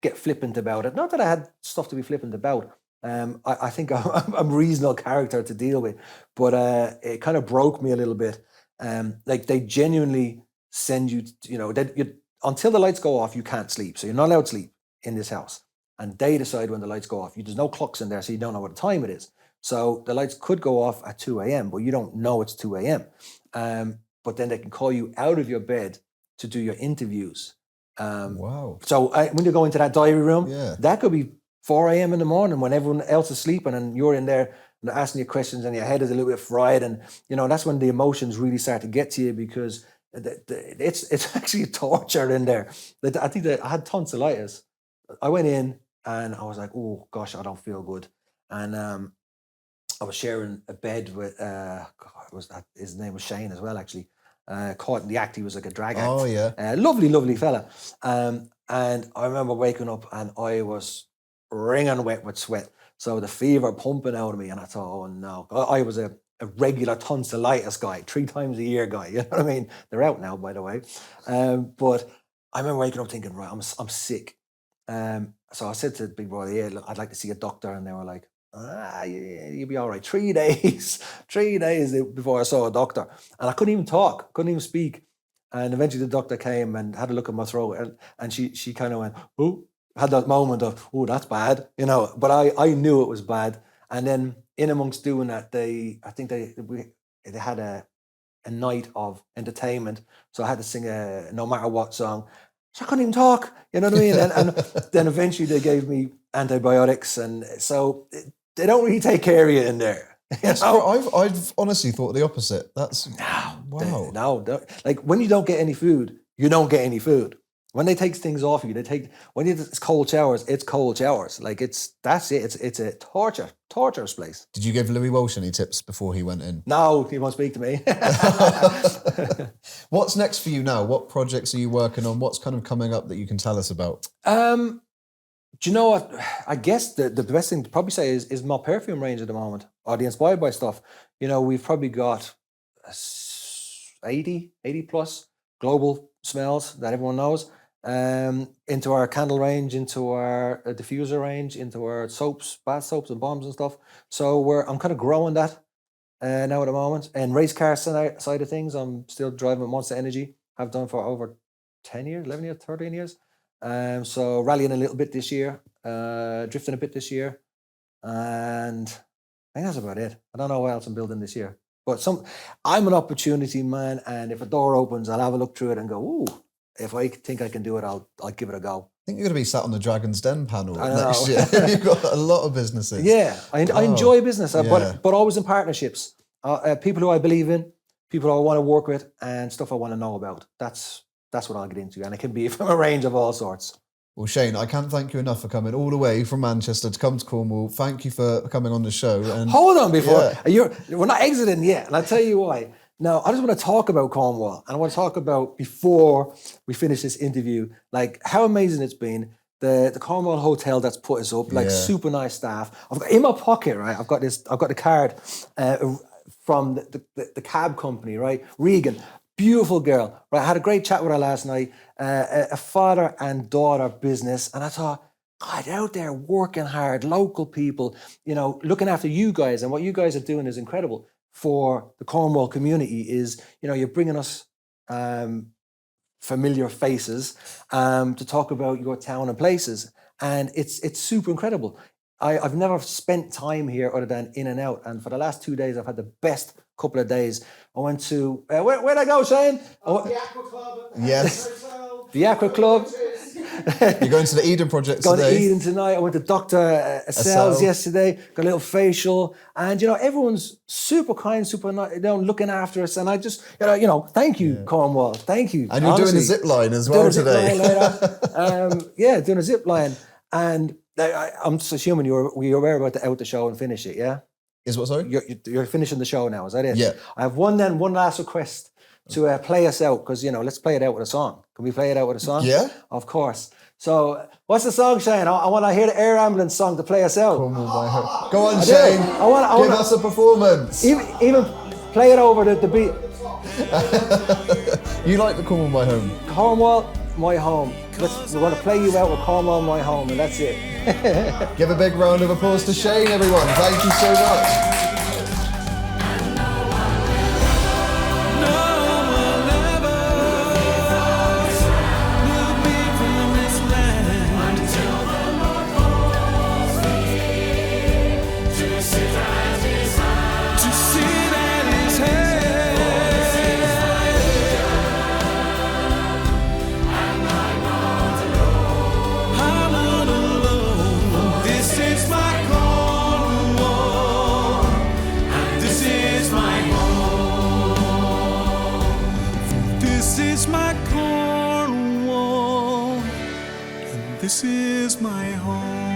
get flippant about it. Not that I had stuff to be flippant about. I think I'm a reasonable character to deal with, but it kind of broke me a little bit. Like they genuinely send you, until the lights go off, you can't sleep. So you're not allowed to sleep in this house. And they decide when the lights go off. There's no clocks in there, so you don't know what time it is. So the lights could go off at 2 a.m., but you don't know it's 2 a.m. But then they can call you out of your bed to do your interviews. Wow. So when you go into that diary room, Yeah. that could be 4 a.m. in the morning when everyone else is sleeping and you're in there and they're asking you questions and your head is a little bit fried. And, that's when the emotions really start to get to you because it's actually a torture in there. I think that I had tonsillitis. I went in and I was like, oh, gosh, I don't feel good. And I was sharing a bed with, his name was Shane as well, actually. Caught in the act, he was like a drag act. Oh, yeah. Lovely fella. And I remember waking up and I was wringing wet with sweat. So the fever pumping out of me. And I thought, oh no. I was a regular tonsillitis guy, 3 times a year guy. You know what I mean? They're out now, by the way. But I remember waking up thinking, right, I'm sick. So I said to Big Brother, yeah, look, I'd like to see a doctor. And they were like, you'll be all right. 3 days before I saw a doctor. And I couldn't even talk, couldn't even speak. And eventually the doctor came and had a look at my throat and she kind of went, oh, had that moment of, oh, that's bad, but I knew it was bad. And then in amongst doing that, they had a night of entertainment. So I had to sing a No Matter What song. So I couldn't even talk, you know what I mean? And then eventually they gave me antibiotics. And so they don't really take care of you in there. I've honestly thought the opposite. That's wow. No, like when you don't get any food, you don't get any food. When they take things off you, it's cold showers, it's cold showers. Like that's it. It's a torturous place. Did you give Louis Walsh any tips before he went in? No, he won't speak to me. What's next for you now? What projects are you working on? What's kind of coming up that you can tell us about? Do you know what? I guess the best thing to probably say is my perfume range at the moment, or the Inspired By stuff. We've probably got 80 plus global smells that everyone knows. Into our candle range, into our diffuser range, into our soaps, bath soaps and bombs and stuff. So I'm kind of growing that now at the moment. And race car side of things, I'm still driving Monster Energy. I've done for over 10 years, 11 years, 13 years. So rallying a little bit this year, drifting a bit this year. And I think that's about it. I don't know what else I'm building this year. But I'm an opportunity man, and if a door opens, I'll have a look through it and go, ooh, if I think I can do it, I'll give it a go. I think you're going to be sat on the Dragon's Den panel next year. You've got a lot of businesses. Yeah, I enjoy business, but always in partnerships. People who I believe in, people who I want to work with, and stuff I want to know about. That's that's what I'll get into. And it can be from a range of all sorts. Well, Shane, I can't thank you enough for coming all the way from Manchester to come to Cornwall. Thank you for coming on the show. And hold on, we're not exiting yet, and I'll tell you why. Now, I just want to talk about Cornwall, and I want to talk about, before we finish this interview, like how amazing it's been. The Cornwall Hotel that's put us up, like super nice staff. I've got in my pocket, right? I've got the card from the cab company, right? Regan, beautiful girl, right? I had a great chat with her last night. A father and daughter business, and I thought, God, out there working hard, local people, you know, looking after you guys, and what you guys are doing is incredible for the Cornwall community. Is, you know, you're bringing us familiar faces to talk about your town and places, and it's super incredible. I've never spent time here other than in and out, and for the last 2 days I've had the best couple of days. I went to where'd I go, Shane? The Aqua Club. Yes. The Aqua Club. You're going to the Eden Project today. Going to Eden tonight. I went to Dr. Assels yesterday, got a little facial, and, you know, everyone's super kind, super nice, you know, looking after us. And I just, you know, thank you, Cornwall. Thank you. And you're doing a zip line as well today. Doing a zip line. And I'm assuming you're aware about the show and finish it, yeah? Is what, sorry? You're finishing the show now, is that it? Yeah. I have one last request to play us out, because, you know, let's play it out with a song. Can we play it out with a song? Yeah. Of course. So, what's the song, Shane? I want to hear the Air Ambulance song to play us out. Go on, Shane. Give us a performance. Even play it over the beat. You like the Cornwall My Home? Cornwall My Home. We're going to play you out with Cornwall My Home, and that's it. Give a big round of applause to Shane, everyone. Thank you so much. This is my home.